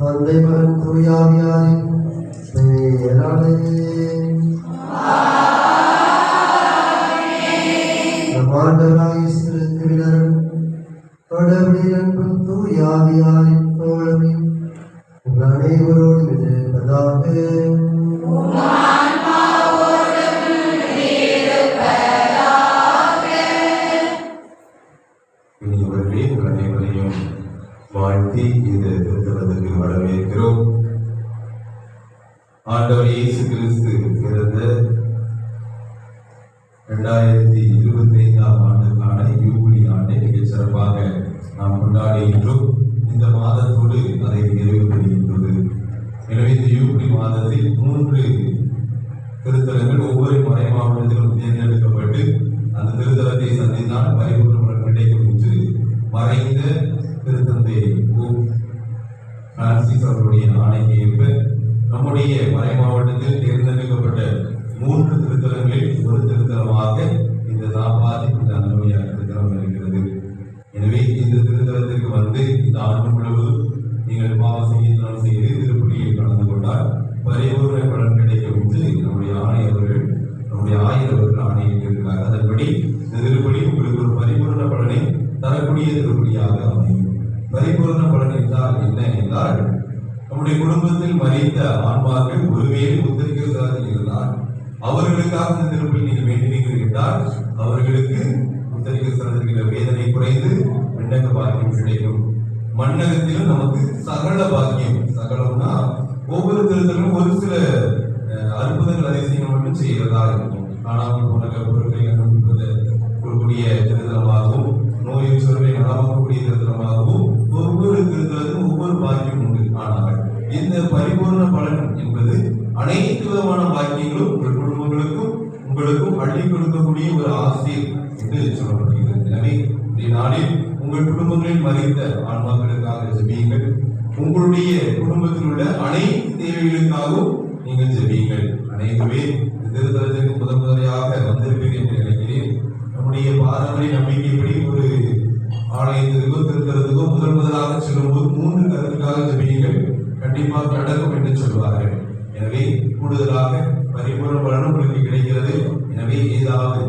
தந்தை மகன் தூயாவியாரின் பெயராலே நம் ஆண்டவராகிய இயேசு கிறிஸ்துவின் அருளும் கடவுளின் அன்பும் தூயாவியாரின் தோழமையும் உங்கள் அனைவரோடும் இருப்பதாக. அனைவரையும் வாழ்த்தி இந்த திருத்தலத்துக்கு வரவேற்கிறோம். ஆண்டவர் இயேசு கிறிஸ்து பிறந்த 2025ஆம் ஆண்டுக்கான யூபிலி ஆண்டை மிகச் சிறப்பாக நாம் கொண்டாடுகின்றோம். இந்த மாதத்தோடு அதை நிறைவு பெறுகின்றது. எனவே இந்த யூபிலி மாதத்தில் 3 திருத்தலங்கள் ஒவ்வொரு மறை மாவட்டத்திலும் தேர்ந்தெடுக்கப்பட்டு அந்த திருத்தலத்தை சந்தித்தால் பரிபூர்ண பலன் கிடைக்கும் என்று மறைந்த திருத்தந்தை பிரான்சிஸ் அவருடைய ஆணைக்கு ஏற்ப நம்முடைய மறை மாவட்டத்தில் தேர்ந்தெடுக்கப்பட்ட 3 திருத்தலங்களில் ஒரு திருத்தலமாக இந்த தாப்பாதி இந்த அந்தோனியா திருத்தலம் இருக்கிறது. எனவே இந்த திருத்தலத்திற்கு வந்து இந்த ஆண்டு முழுவதும் நீங்கள் பாவ செய்யத்தனம் செய்து திருப்பலியில் கலந்து கொண்டால் பரிபூர்ண பலன் கிடைக்கும் என்று நம்முடைய ஆணையவர்கள் நம்முடைய ஆயரவர்கள் ஆணையிட்டிருக்கிறார். அதன்படி இந்த திருப்பலி உங்களுக்கு ஒரு பரிபூர்ண பலனை தரக்கூடிய திருப்பலியாக அமையும். பரிபூர்ண பலன் என்றால் என்ன என்றால், நம்முடைய குடும்பத்தில் மறித்த ஆன்மாக்கள் ஒருவேளை உத்தரிக்கிறார்கள் இருந்தால் அவர்களுக்காக இந்த திருப்பலி நீங்கள் வேண்டினீர்கள் என்றால் அவர்களுக்கு உத்தரிக்கிற வேதனை குறைந்து விண்ணக பாக்கியம் கிடைக்கும். மண்ணகத்திலும் நமக்கு சகல பாக்கியம், சகலம்னா ஒவ்வொரு திருத்தலும் ஒரு சில அற்புதங்கள் அதிசயங்கள் மட்டும் செய்கிறதா இருக்கும். ஆனால் உலக பொருட்களை கொடுக்கக்கூடிய திருத்தலமாகவும் நோய் சொல்வை நலமாக்கக்கூடிய திருத்தலமாகவும் ஒவ்வொரு திருத்தலத்திலும் ஒவ்வொரு பாக்கியம் உண்டு. ஆனால் இந்த பரிபூர்ண பலன் என்பது அனைத்து விதமான பாக்கியங்களும் உங்கள் குடும்பங்களுக்கும் உங்களுக்கும் அள்ளி கொடுக்கக்கூடிய ஒரு ஆசிரியர் என்று சொல்லப்படுகிறது. எனவே இந்த நாளில் உங்கள் குடும்பங்களில் மறைத்த ஆன்மாக்களுக்காக ஜெபியுங்கள். உங்களுடைய குடும்பத்தில் உள்ள அனைத்து தேவைகளுக்காகவும் நீங்கள் ஜெபியுங்கள். அனைவருமே இந்த திருத்தலத்திற்கு முதன்முறையாக வந்திருப்பீர்கள் என்று நினைக்கிறேன். நம்முடைய பாரம்பரிய நம்பிக்கைப்படி ஒரு ஆலயத்திற்கோ திருத்தலத்துக்கோ முதலாக செல்லும்போது 3 கருத்துக்காக ஜெபியுங்கள், கண்டிப்பாக நடக்கும் என்று சொல்வார்கள். எனவே கூடுதலாக பரிபூர்ண பலன் உங்களுக்கு கிடைக்கிறது. எனவே ஏதாவது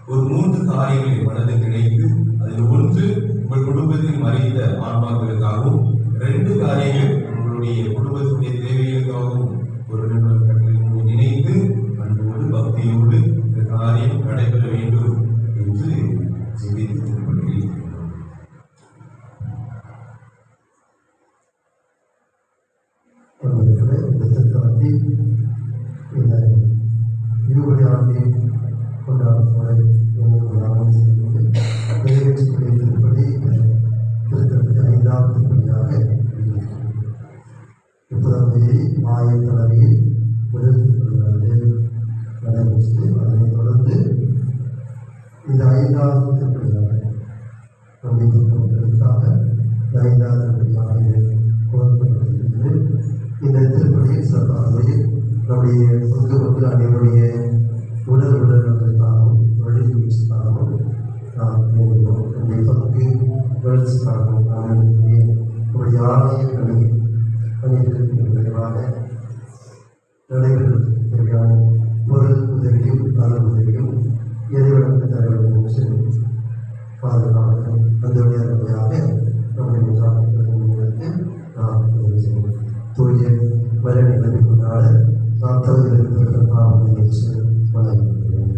ஒரு 3 காரியங்களை மனதில் நினைத்து அதில் 1 உங்கள் குடும்பத்தில் மறைந்த ஆன்மாக்களுக்காகவும், 2 காரியங்கள் உங்களுடைய குடும்பத்துடைய தேவைகளுக்காகவும் ஒரு நினைத்து அன்போடு பக்தியோடு இந்த காரியம் நடைபெற வேண்டும் என்று ஜெபித்து கொள்கிறேன். இந்த திருத்தலத்தில் இந்த யூபிலி ஆண்டை கொண்டாடும் நிறைவேற்றக்கூடிய திருப்பலி திருத்தலத்தில் 5ஆம் திருப்பலியாக 30ஆம் தேதி மாய தலைமையில் முதல் திருப்பலியானது நடைபெற்றது. அதனைத் தொடர்ந்து இந்த 5ஆவது திருப்பலியாக நம்முடைய மக்களுக்காக 5ஆவது திருப்பலியாக கோரப்பட்டிருக்கிறது. இந்த திருப்பலியில் சிறப்பாக நம்முடைய மக்கள் அனைவருடைய உடல் நலனுக்காகவும் வழி முயற்சிக்காகவும் நாம் வேண்டுகிறோம். நம்முடைய பங்கு வளர்ச்சிக்காகவும் நாம் நம்முடைய ஆலய பணிகளுக்கு விரைவாக நடைபெறுவதற்கு தேவையான பொருள் உதவியும் நல உதவியும் இறைவனுக்கு தர வேண்டும் என்று பாதுகாப்பு அதனுடைய அருமையாக நம்முடைய மூலத்தை நாம் தூய வர நிலைமை கொண்டாட நாம் தகுதிகளுக்கு பாவம் என்று வழங்குகிறோம்.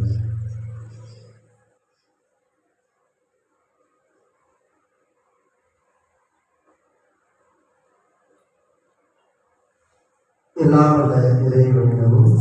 எல்லாம் வல்ல இறைவனிடமும்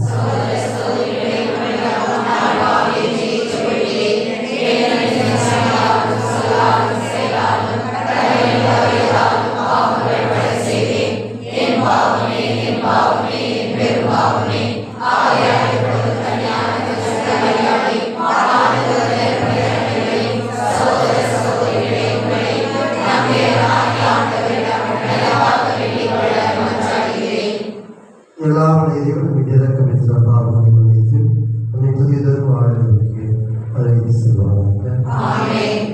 எல்லாம் இறைவன் இறக்கம் என்ற பாவனை வைத்து நம்மை புதியதொரு வாழ்வுக்கு அழைத்து செல்வாங்க. ஆமென்.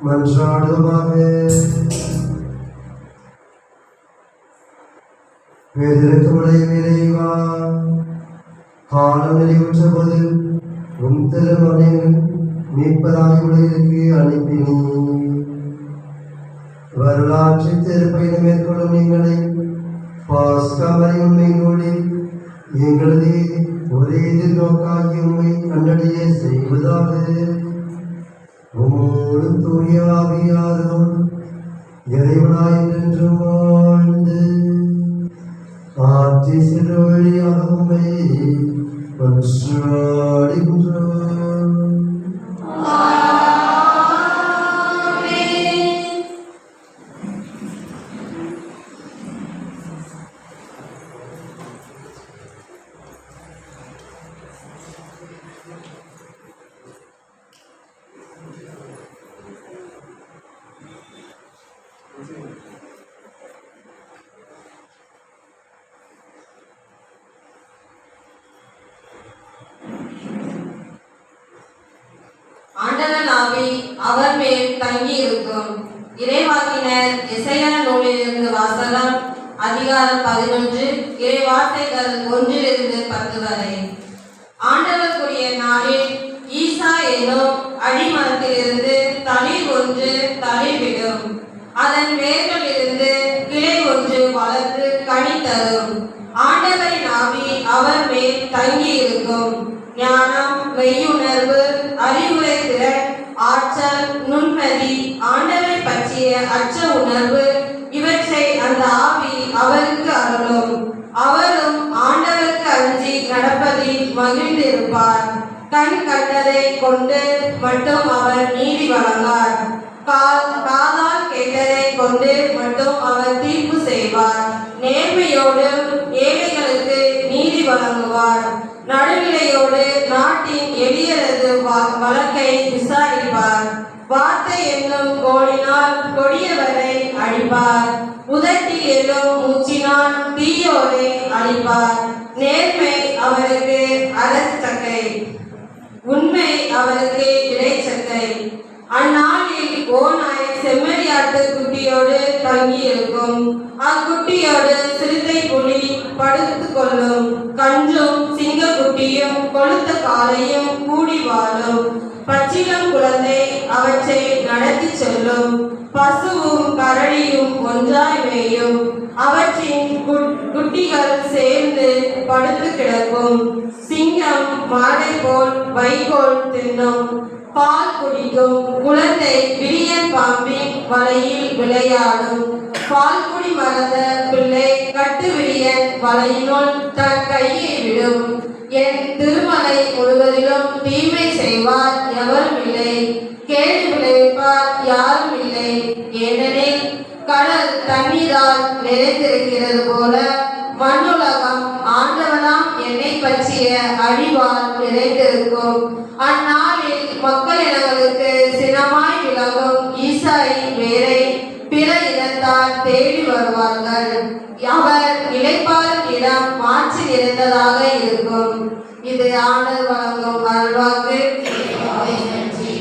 மன்றாடுவாக. வேதிருக்கமுடைய இறைவா, காலம் நிறைவுற்ற போது உன் திருமகன் மீட்பராய் உலகிற்கு அனுப்பினீ. வரலாற்று திருப்பயணம் மேற்கொள்ளும் எங்களை பாஸ்காமரை உண்மையோடு எங்களது ஒரே எதிர்நோக்காகி உண்மை கண்டடைய செய்வதாக. உம்மோடு தூய ஆவியாரோடு இறைவனாய் என்றென்றும் வாழ்ந்து ஆட்சி செல்ல வழியாக உண்மை மன்றாடுகின்றோம். ஆண்டவன் ஆவி அவர் மேல் தங்கி இருக்கும். இறைவாக்கினர் எசையா நூலிலிருந்து வாசகம். அதிகாரம் 11, இறைவார்த்தைகள் 1-10 வரை. ஆண்டவருக்குரிய நாளில் ஈசா என்னும் அடிமரத்திலிருந்து தளிர் ஒன்று தளிர்விடும். அதன் வேர்களிலிருந்து கிளை ஒன்று வளர்ந்து கனி தரும். ஆண்டவரின் ஆவி அவர் மேல் தங்கி இருக்கும். ஞானம், மெய்யுணர்வு, அறிவுரை திறன், ஆற்றல், நுண்மதி, ஆண்டவரை பற்றிய அச்ச உணர்வு இவற்றை அந்த ஆவி அவருக்கு அருளும். அவரும் ஆண்டவருக்கு அஞ்சி நடப்பதில் மகிழ்ந்திருப்பார். கண் கண்டதை கொண்டு மட்டும் அவர் நீதி வழங்கார். காதால் கேட்டதை கொண்டு மட்டும் அவர் தீர்ப்பு செய்வார். நேர்மையோடு ஏழைகளுக்கு நீதி வழங்குவார். நடுநிலையோடு நாட்டின் எளியரது வழக்கை விசாரிப்பார். வார்த்தை என்னும் கோலினால் கொடியவரை அழிப்பார். உதட்டில் என்னும் மூச்சினால் தீயோரை அழிப்பார். நேர்மை அவருக்கு அரசக்கை, உண்மை அவருக்கு இடைச்சக்கை. அந்நாளில் ஓநாய் செம்மறியாட்டு குட்டியோடு தங்கி இருக்கும். அக்குட்டியோடு சிறுத்தை புலி படுத்து கொள்ளும். கன்றும் சிங்கக்குட்டியும் கொழுத்த காலையும் கூடி வாழும். பச்சிளம் குழந்தை அவற்றை நடத்தி செல்லும். பசுவும் கரடியும் ஒன்றாய் மேயும். அவற்றின் குட்டிகள் சேர்ந்து படுத்து கிடக்கும். சிங்கம் மாடை போல் வைக்கோல் தின்னும். பால் குடிக்கும். குழந்தை விரியன் பாம்பின் வலையில் விளையாடும். பால்குடி மறந்த பிள்ளை கட்டு விரியன் வலையினுள் தன் கையை விடும். என் திருமலை முழுவதிலும் தீமை செய்வார் எவரும் இல்லை. கேடு விளைவிப்பார் யாரும் இல்லை. ஏனெனில் கடல் தண்ணீரால் நிறைந்திருக்கிறது போல மண்ணுலகம் ஆண்டவனாம் என்னை பற்றிய அழிவால் நிறைந்திருக்கும். அந்நாளில் மக்கள் இனங்களுக்கு சினமாய் விளங்கும் ஈசாயின் வேரை பிற இனத்தால் தேடி வருவார்கள். அவர் இளைப்பாறும் இடம் மாற்றி நிறைந்ததாக இருக்கும். இது ஆண்டவர் வழங்கும் அருள்வாக்கு. நன்றி.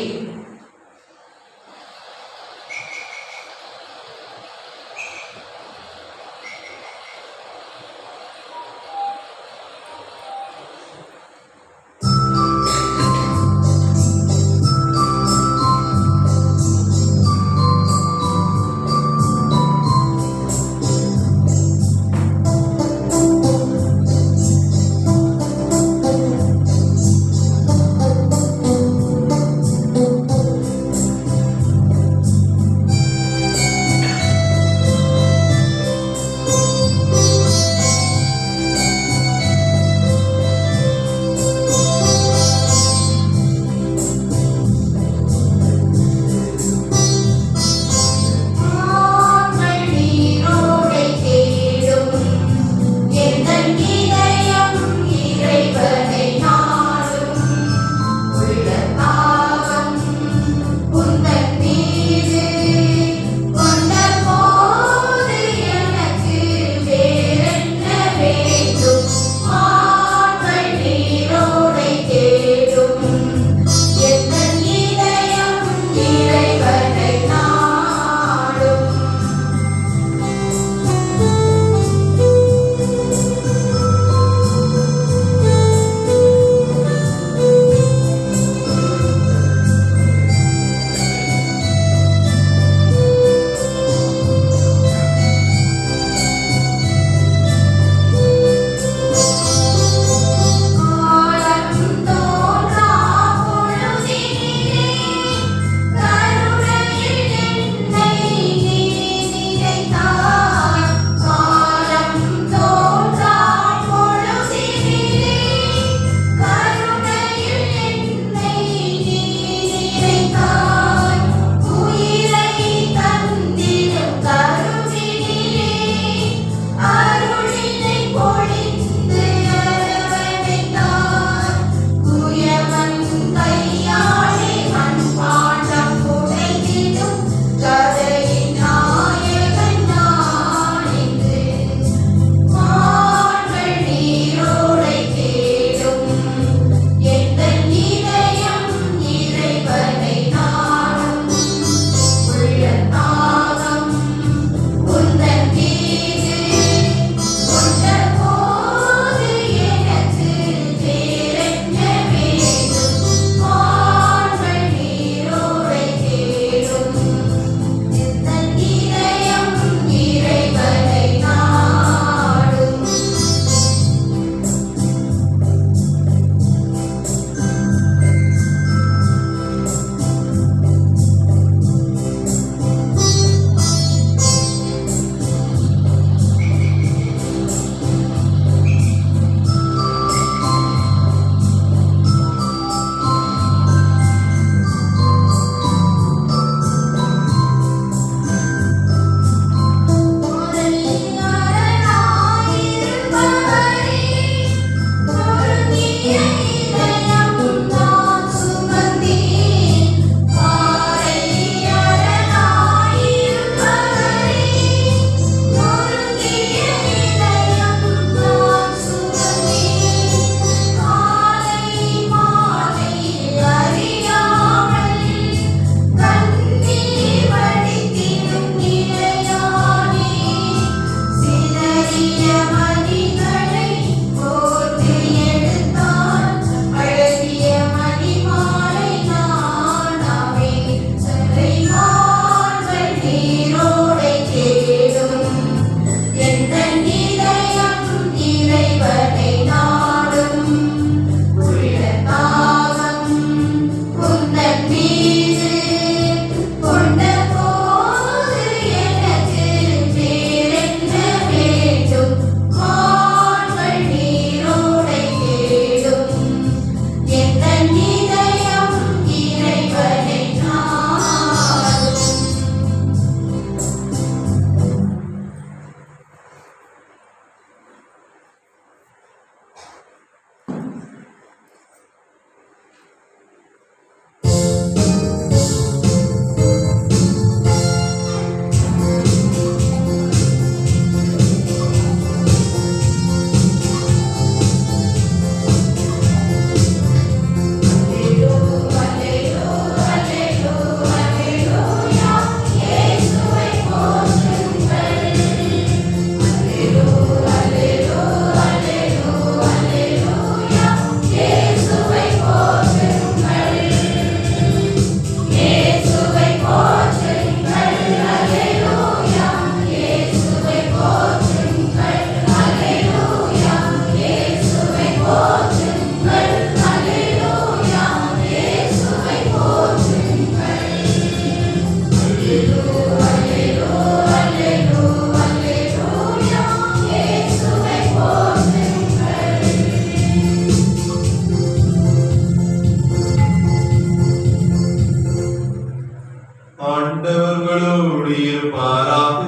உங்களோடு இருப்பாராக.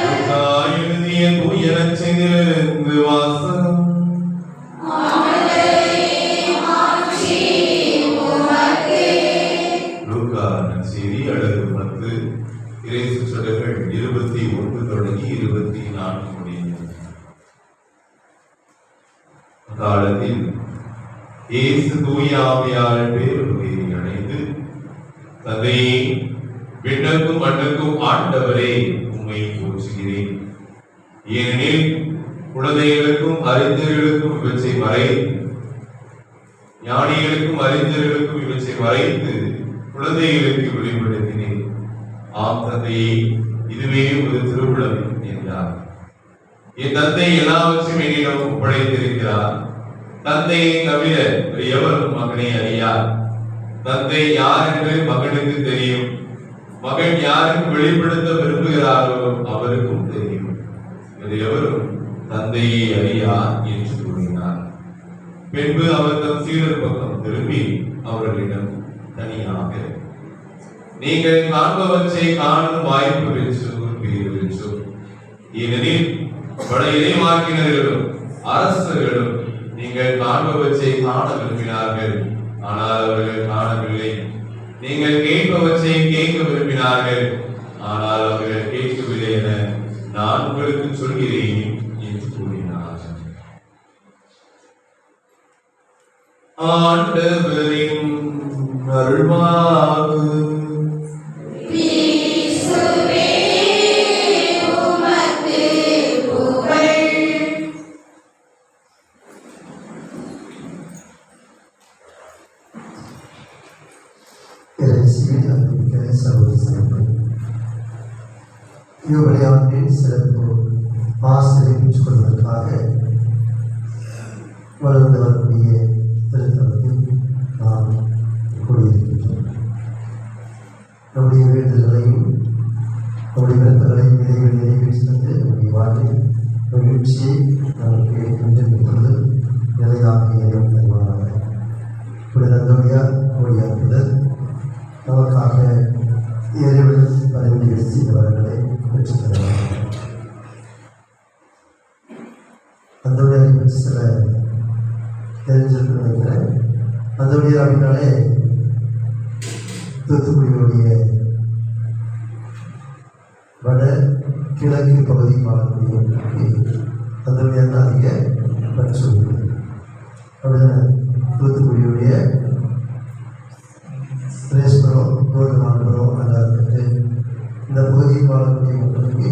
லூக்கா எழுதிய தூய நற்செய்தியிலிருந்து வாசகம். லூக்கா நற்செய்தி அழகு 10 இறை சொற்றொடர்கள் 21 தொடங்கி 24 முடியும். காலத்தில் இயேசு தூய ஆவியால் பேருவகையை அடைந்து, தந்தையே, விண்ணுக்கும் மண்ணுக்கும் ஆண்டவரே, உம்மை போற்றுகிறேன். ஏனெனில் குழந்தைகளுக்கும் அறிஞர்களுக்கும் இவற்றை மறைத்து, ஞானிகளுக்கும் அறிஞர்களுக்கும் இவற்றை மறைத்து குழந்தைகளுக்கு வெளிப்படுத்தினேன். ஆம் தந்தையே, இதுவே ஒரு திருவிழம் என்றார். என் தந்தை எல்லாவற்றையும் என்னிடம் ஒப்படைத்திருக்கிறார். தந்தையை தவிர எவரும் மகனை அறியார். தந்தை யார் என்று மகனுக்கு தெரியும். மகன் யாருக்கு வெளிப்படுத்த விரும்புகிறாரோ அவருக்கும் தெரியும். எவரும் தந்தையை அறியார் என்று கூறினார். பின்பு அவர் தம் சீடர் பக்கம் திரும்பி அவர்களிடம் தனியாக, நீங்கள் காண்பவற்றை காணும் வாய்ப்பு பெற்றும் பேர் பெற்றும். ஏனெனில் பல இறைவாக்கினர்களும் அரசர்களும் நீங்கள் காண்பவற்றை காண விரும்பினார்கள், ஆனால் அவர்கள் காணவில்லை. நீங்கள் கேட்பவற்றை கேட்க விரும்பினார்கள், ஆனால் அவர்கள் கேட்கவில்லை என நான் உங்களுக்கு சொல்கிறேன் என்று கூறினார். ஆண்டவரின் அருள்வாக்கு. யோபலியாவின் சிறப்பு ஆசிரியை பெற்றுக்கொள்வதற்காக வளர்ந்து வரக்கூடிய திருத்தலத்தில் நாம் கூடியிருக்கின்றோம். நம்முடைய வேண்டுதல்களையும் நம்முடைய விருப்பங்களையும் இறைவன் நிறைவேற்றி தந்து நம்முடைய வாழ்வில் மகிழ்ச்சியை நமக்கு என்றென்று நிலையாக இறைவன் தருவாராக. புனிதந்தோடியார் கோடியாக்குதல் நமக்காக இறைவன் பதவி செய்தவர்களை பெற்றுத் தருவார்கள். அந்தோடியாரை பற்றி சில தெரிஞ்சிருக்கு நினைக்கிறேன். அந்தோடியார் அப்படின்னாலே தூத்துக்குடியுடைய வட கிழக்கு பகுதி வாழக்கூடியவர்களுக்கு அந்தோடியார் தான் அதிக பற்று. அப்படிதானே? தூத்துக்குடியுடைய பிரேஸ்புரம், தோல்மான்புரம், அல்லாது இந்த பகுதியில் வாழக்கூடிய மக்களுக்கு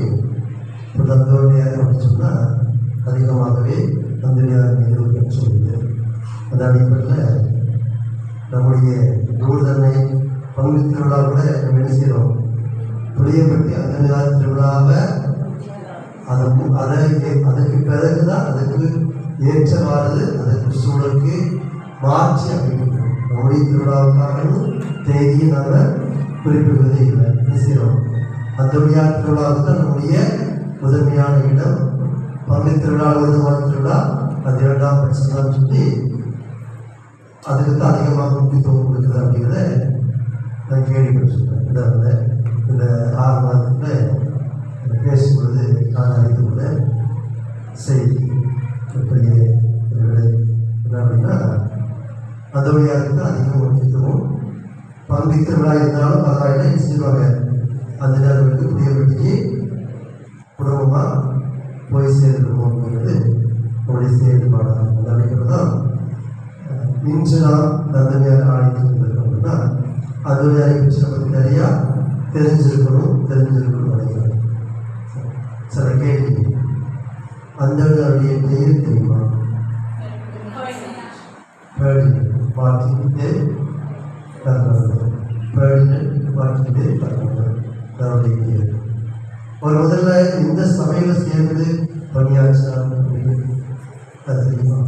இப்போ அந்தோடியார் அப்படின்னு சொன்னால் அதிகமாகவே அந்தோடியார் மீது ஒரு பற்று உண்டு. அந்த அடிப்படையில் நம்முடைய நூல்தன்னை பங்கு திருவிழா கூட நம்ம என்ன செய்கிறோம், புளியப்பட்டி அந்தோடியார் திருவிழாவை அதற்கு பிறகு தான் அதுக்கு ஏற்றவாறு அதற்கு சூழலுக்கு மாற்றி அமைக்கணும். நம்முடைய திருவிழாவுக்காகவும் தேதியை நாங்கள் குறிப்பிடுவதே இல்லை. என்ன செய்கிறோம், அந்தோடியார் திருவிழாவுக்கு தான் நம்முடைய முதன்மையான இடம். பங்கு திருவிழா, வருமான திருவிழா அது 2ஆம் பட்சம் தான் சொல்லி அதுக்கு தான் அதிகமாக முக்கியத்துவம் கொடுக்குது அப்படிங்கிறத நான் கேள்விப்பட்டிருக்கேன். இந்த 6 மாதத்தில் பேசும்பொழுது நான் அறிந்து கொள்ள செய்தி பெரிய என்ன அப்படின்னா, அந்தோடியாருக்கு தான் அதிக முக்கியத்துவம். பங்கு திருவிழா இருந்தாலும் பரவாயில்லை, செய்வாங்க. அந்த நேரங்களுக்கு புளியப்பட்டிக்கு குடும்பமாக போய் சேர்ந்துருவோம் அப்படிங்கிறது நம்முடைய செயல்பாடாக. அந்த அடிப்படையில் தான் இன்று நாம் அந்தோடியார் ஆடிட்டு அப்படின்னா அந்தோடியாரை பற்றி நமக்கு நிறையா தெரிஞ்சிருக்கணும் நினைக்கிறேன். சில கேள்வி, அந்தோடியாருடைய பெயர் தெரியுமா? ஒரு முதல்ல இந்த சபையில சேர்ந்து பணியாற்றினார் தெரியுமா?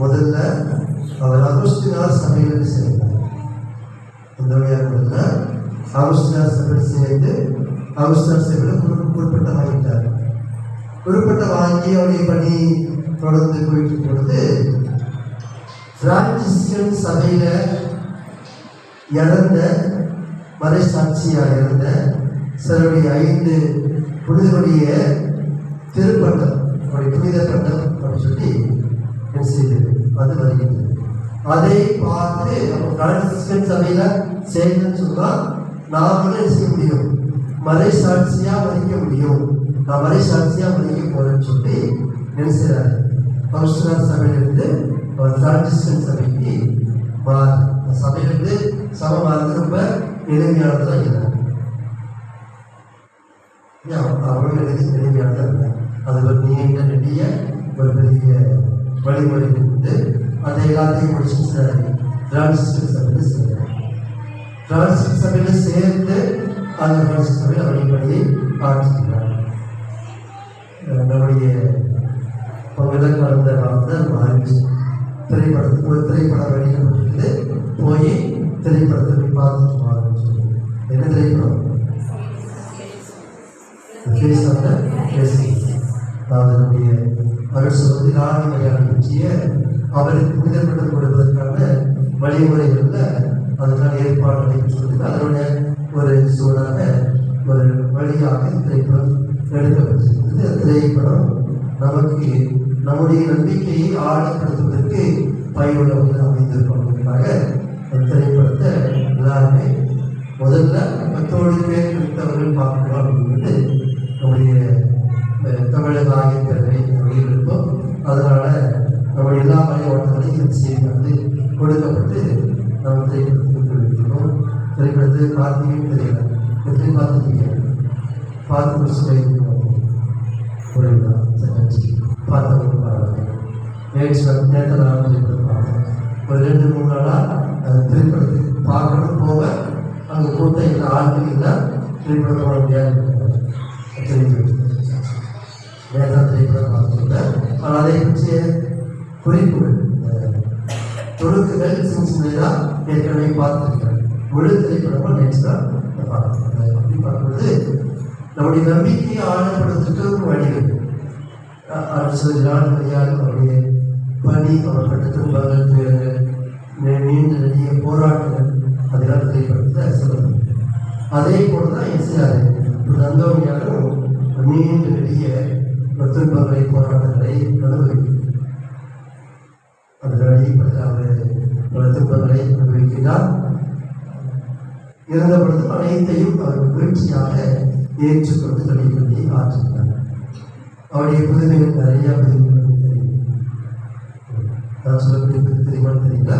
முதல்ல அவர் அகுஸ்தினார் சபையில் சேர்ந்தார். அந்தோடியார் முதல்ல அகுஸ்தினார் சபையில் சேர்ந்து அகுஸ்தினார் சபையில் குறிப்பிட்ட வாங்கிட்டார். குறிப்பிட்ட வாங்கி அவருடைய பணி தொடர்ந்து போயிட்டு பொழுது பிரான்சிஸ்கன் சபையில இறந்த மறைசாட்சியாக இருந்த சிலருடைய 5 புனிதருடைய திருப்பட்டம், அவருடைய புனித பட்டம் அப்படின்னு சொல்லி என்ன செய்தது, அது வருகிறது. அதை பார்த்து நம்ம பிரான்சிஸ்கன் சபையில சேர்ந்துன்னு சொன்னா நாமளும் என்ன செய்ய முடியும், மறைசாட்சியா மதிக்க முடியும். நான் மறைசாட்சியா மதிக்க போறேன்னு சொல்லி என்ன செய்யறாரு, பவுஸ்டர் சபையிலிருந்து அவர் பிரான்சிஸ்கன் சபைக்கு சபையிலிருந்து சபை மாறுறது ரொம்ப எளிமையானதான் இருந்தார். அவரும் எளிமையானதான் இருந்தார். அது ஒரு நீண்ட நெடிய ஒரு பெரிய வழிமுறை இருந்து அதை எல்லாத்தையும் முடிச்சு பிரான்சிஸ்கன் சபையில் சேர்ந்தார். பிரான்சிஸ்கன் சபையில் சேர்ந்து அந்த பிரான்சிஸ்கன் சபையில் வழிபடியை ஆற்றுகிறார். நம்முடைய விலங்கு வளர்ந்த காலத்தில் திரைப்படத்துக்கு ஒரு திரைப்படம் வெளியிடப்பட்டிருக்குது, போய் திரைப்படத்தை போய் பார்த்துட்டு வாங்கன்னு சொல்லி. என்ன திரைப்படம்? அதனுடைய அரசு ராணி மரியாதை பற்றிய அவருக்கு புனிதப்பட்டம் கொடுப்பதற்கான வழிமுறைகளில் அதுக்கான ஏற்பாடு நடைபெற்றது. அதனுடைய ஒரு சூழலாக ஒரு வழியாக திரைப்படம் எடுக்கப்பட்டிருக்கிறது. திரைப்படம் நமக்கு நம்முடைய நம்பிக்கையை ஆழப்படுத்துவதற்கு பயனுள்ளவர்கள் அமைந்திருப்பதற்காக அந்த திரைப்படத்தை எல்லாருமே முதல்ல 10 பேர் எடுத்தவர்கள் பார்க்கலாம் அப்படின்ட்டு நம்முடைய தமிழக ஆகியப்பேரவை வெளியிட்டிருப்போம். அதனால நம்ம எல்லா மாவட்டங்களையும் இந்த செய்தி வந்து கொடுக்கப்பட்டு நம்ம திரைப்படத்துக்கு இருக்கிறோம். திரைப்படத்தை பார்த்தீங்கன்னு தெரியல, எப்படி பார்த்துருக்கீங்க? பார்த்து முடிச்சு புரியுதா? பார்த்தவங்க பாருங்க. நேற்று நான் திரைப்படம் பார்த்தேன். ஒரு 2-3 நாளாக அந்த திரைப்படத்துக்கு பார்க்கணும் போக அங்கே கூட்டம் இல்லை, ஆட்கள் இல்லை, திரைப்படம் போட முடியாது. வேதாந்த திரைப்படம் பார்த்துருந்தேன். ஆனால் அதை பற்றிய குறிப்புகள் தொடுக்குகள் சின்னதாக ஏற்கனவே பார்த்துருக்கேன். முழு திரைப்படமும் நேற்று தான் பார்த்துருக்கேன். அப்படி பார்க்கும்போது நம்முடைய நம்பிக்கையை ஆழப்படுத்துறதுக்கு வழிகள் அவருடைய பணி, அவர்கிட்ட துன்பங்கள், நீண்ட நெடிய போராட்டங்கள் அதெல்லாம் திரைப்படத்தில் சொல்லணும். அதே போல தான் எஸ்ஆர் அந்தோனியாரும் நீண்ட நெடிய துன்பங்களை போராட்டங்களை அனுபவிக்கும். அதன் அடிப்படையில் அவர் துன்பங்களை அனுபவிக்கிறார். இருந்த பொழுது அனைத்தையும் அவர் முயற்சியாக ஏற்றுக்கொண்டு தனிப்படி ஆற்றுகிறார். அவருடைய புதுமைகள் நிறைய புதுமைகள் தெரியும். நான் சொல்லக்கூடிய புதுமைகள் தெரியல,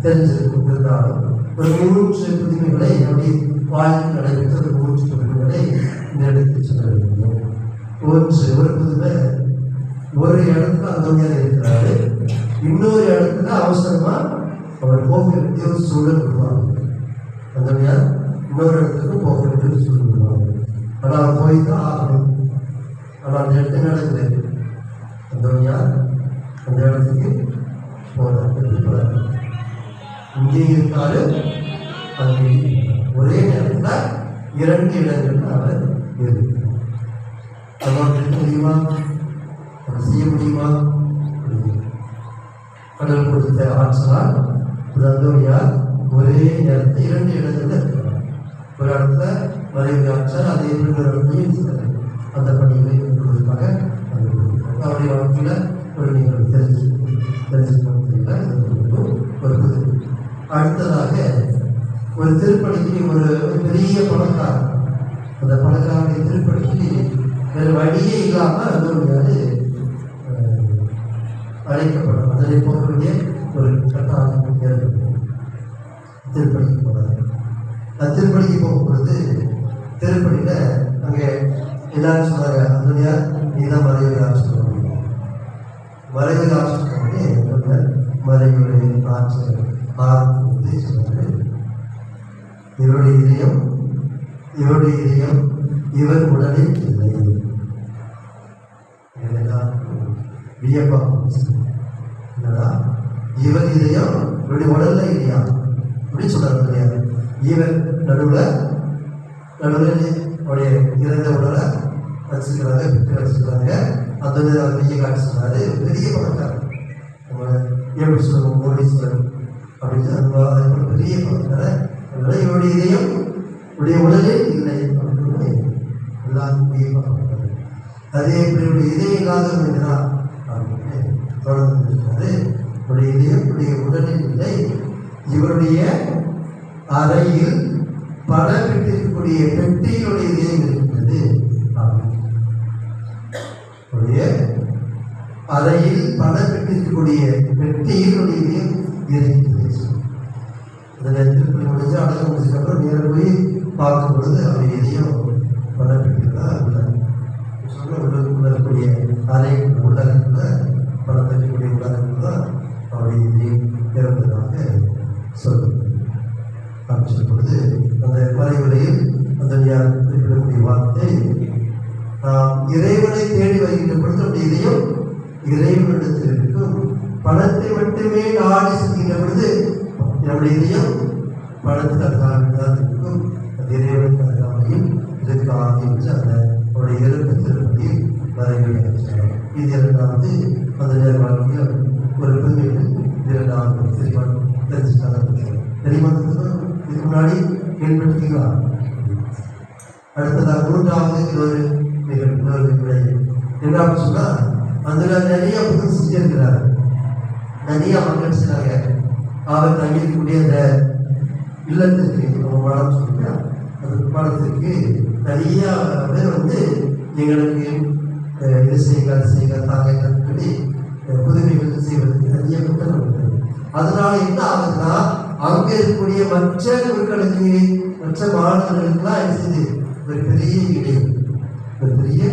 தெரிஞ்சிருக்கும். இருந்தாலும் ஒரு 3 புதுமைகளை என்னுடைய வாழ்க்கையில் நடைபெற்ற ஒரு 3 புதுமைகளை இந்த இடத்துக்கு சொல்ல வேண்டும். ஒரு புதுமை, ஒரு இடத்துல அந்தோனியார் இருக்கிறாரு, இன்னொரு இடத்துல அவசரமா அவர் போக வேண்டிய ஒரு சூழல் உருவாங்க. அந்தோனியார் இன்னொரு இடத்துக்கு போக வேண்டிய ஒரு சூழல் உருவாங்க. ஆனால் அவர் போய் தான் ஆகணும். ஆனால் அந்த இடத்துல நடக்குது, அந்தோனியார் அந்த இடத்துக்கு போறாரு. இங்கேயும் இருக்காரு, அங்கே ஒரே நேரத்தில் 2 இடங்கள்ல அவர் இருக்கிறார். அதோடு இருக்க முடியுமா? அவர் செய்ய முடியுமா? கடல் கொடுத்த ஆற்றலால் அந்தோனியார் ஒரே நேரத்தில் 2 இடங்கள்ல இருக்கிறார். ஒரு இடத்துல மறைவு ஆற்றல், அதே இடத்துலையும் அந்த பணிகளை கொடுப்பதற்காக அவருடைய வாழ்க்கையில் ஒரு நீங்கள் தெரிஞ்சுக்கணும் தெரியல. ஒரு புது அடுத்ததாக ஒரு திருப்பணிக்கு ஒரு பெரிய பணக்காரர், அந்த பணக்காரனுடைய திருப்பணிக்கு வேறு வழியே இல்லாமல் அந்தோனியார் அழைக்கப்படும். அதனை போகக்கூடிய ஒரு கட்டாயம் ஏற்படும். திருப்பணிக்கு போனார். அந்த திருப்பணிக்கு போகும்பொழுது திருப்பணியில் அங்கே எல்லாரும் சொன்னாங்க, அந்தோனியார் நீதான் மறைவு ஆட்சி மறைவு ஆட்சி மறைவுரை ஆற்றல் ஆரம்பித்து சொன்னார். இவருடைய இதயம் இவர் உடலில் இல்லை. வியப்பா என்னடா இவர் இதயம் இவருடைய உடல்ல இல்லையா அப்படின்னு சொல்றாரு. இவர் நடுவில் அவருடைய இறந்த உடலை வச்சுக்கிறாங்க, வச்சுக்கிறாங்க. அந்த பெரிய காட்சி சொன்னாரு. பெரிய பணக்காரர், நம்ம எப்படி சொல்லுவோம் கோடீஸ்வரன் அப்படின்னு அது பெரிய பக்கத்தில் அதனால இவருடைய இதயம் இவருடைய உடலில் இல்லை அப்படின்னு எல்லாருக்கும் பார்க்கப்பட்டது. அதே இப்படி இவருடைய இதயம் இல்லாதவன் இருக்கிறான் அப்படின்னு தொடர்ந்து இருக்கிறது. இவருடைய இதயம் இவருடைய உடலில் இல்லை, இவருடைய அறையில் பணம் பெற்றிருக்கக்கூடிய பெட்டியினுடைய இதயம் இருக்கின்றது. அறையில் பணம் பெற்றிருக்கக்கூடிய பெட்டியினுடைய இதயம் இருக்கிறது. அதில் திருப்பி முடிஞ்சு அடக்க முடிச்சதுக்கப்புறம் நேரம் போய் பார்க்கும் பொழுது அவருடைய இதயம் பணம் பெற்றிருந்தா சொல்ல உள்ளக்கூடிய அறை உள்ளதுக்குள்ள பணம் பெற்றக்கூடிய உள்ளதுக்குள்ள அவருடைய இதயம் இறந்ததாக சொல்லும். அப்படி சொல்லும் பொழுது அந்த மறைவுரையில் அந்த குறிப்பிடக்கூடிய வார்த்தை, நாம் இறைவனை தேடி வருகின்ற பொழுது நம்முடைய இதயம் இறைவனிடத்தில் இருக்கும். பணத்தை மட்டுமே நாடி செல்கின்ற பொழுது நம்முடைய இதயம் பணத்தில் அருகாமைதான் இருக்கும். அந்த இறைவனுக்கு அருகாமையில் இருக்காது என்று அந்த அவருடைய இறப்பு திருப்பதியில் வரைகிறார். இது இரண்டாவது அந்த நேர வாழ்க்கையில் ஒரு பெண்மையில் இரண்டாவது திருமணம் தெரிஞ்சுக்காக தெரியுமா? இதுக்கு முன்னாடி கேள்விப்பட்டீங்களா? அடுத்ததாக மூன்றாவது இன்னொரு விடை என்ன அப்படின்னு சொன்னால், அதில் நிறைய புது செஞ்சிருக்கிறார், நிறைய மக்கள் செய்கிறாங்க. அவர் தங்கியிருக்கக்கூடிய அந்த இல்லத்திற்கு மடம் சொல்லுங்க, அந்த மடத்திற்கு நிறைய பேர் வந்து எங்களுக்கு இது செய்யுங்க அது செய்யுங்க தாங்க சொல்லி புதுமைகள் செய்வதற்கு நிறைய கூட்டம் இருக்குது. அதனால என்ன ஆகுதுன்னா, அங்கே இருக்கக்கூடிய மற்ற குழுக்களுக்கு மற்ற மாணவர்களுக்கெல்லாம் என்ன செய்யுது, ஒரு பெரிய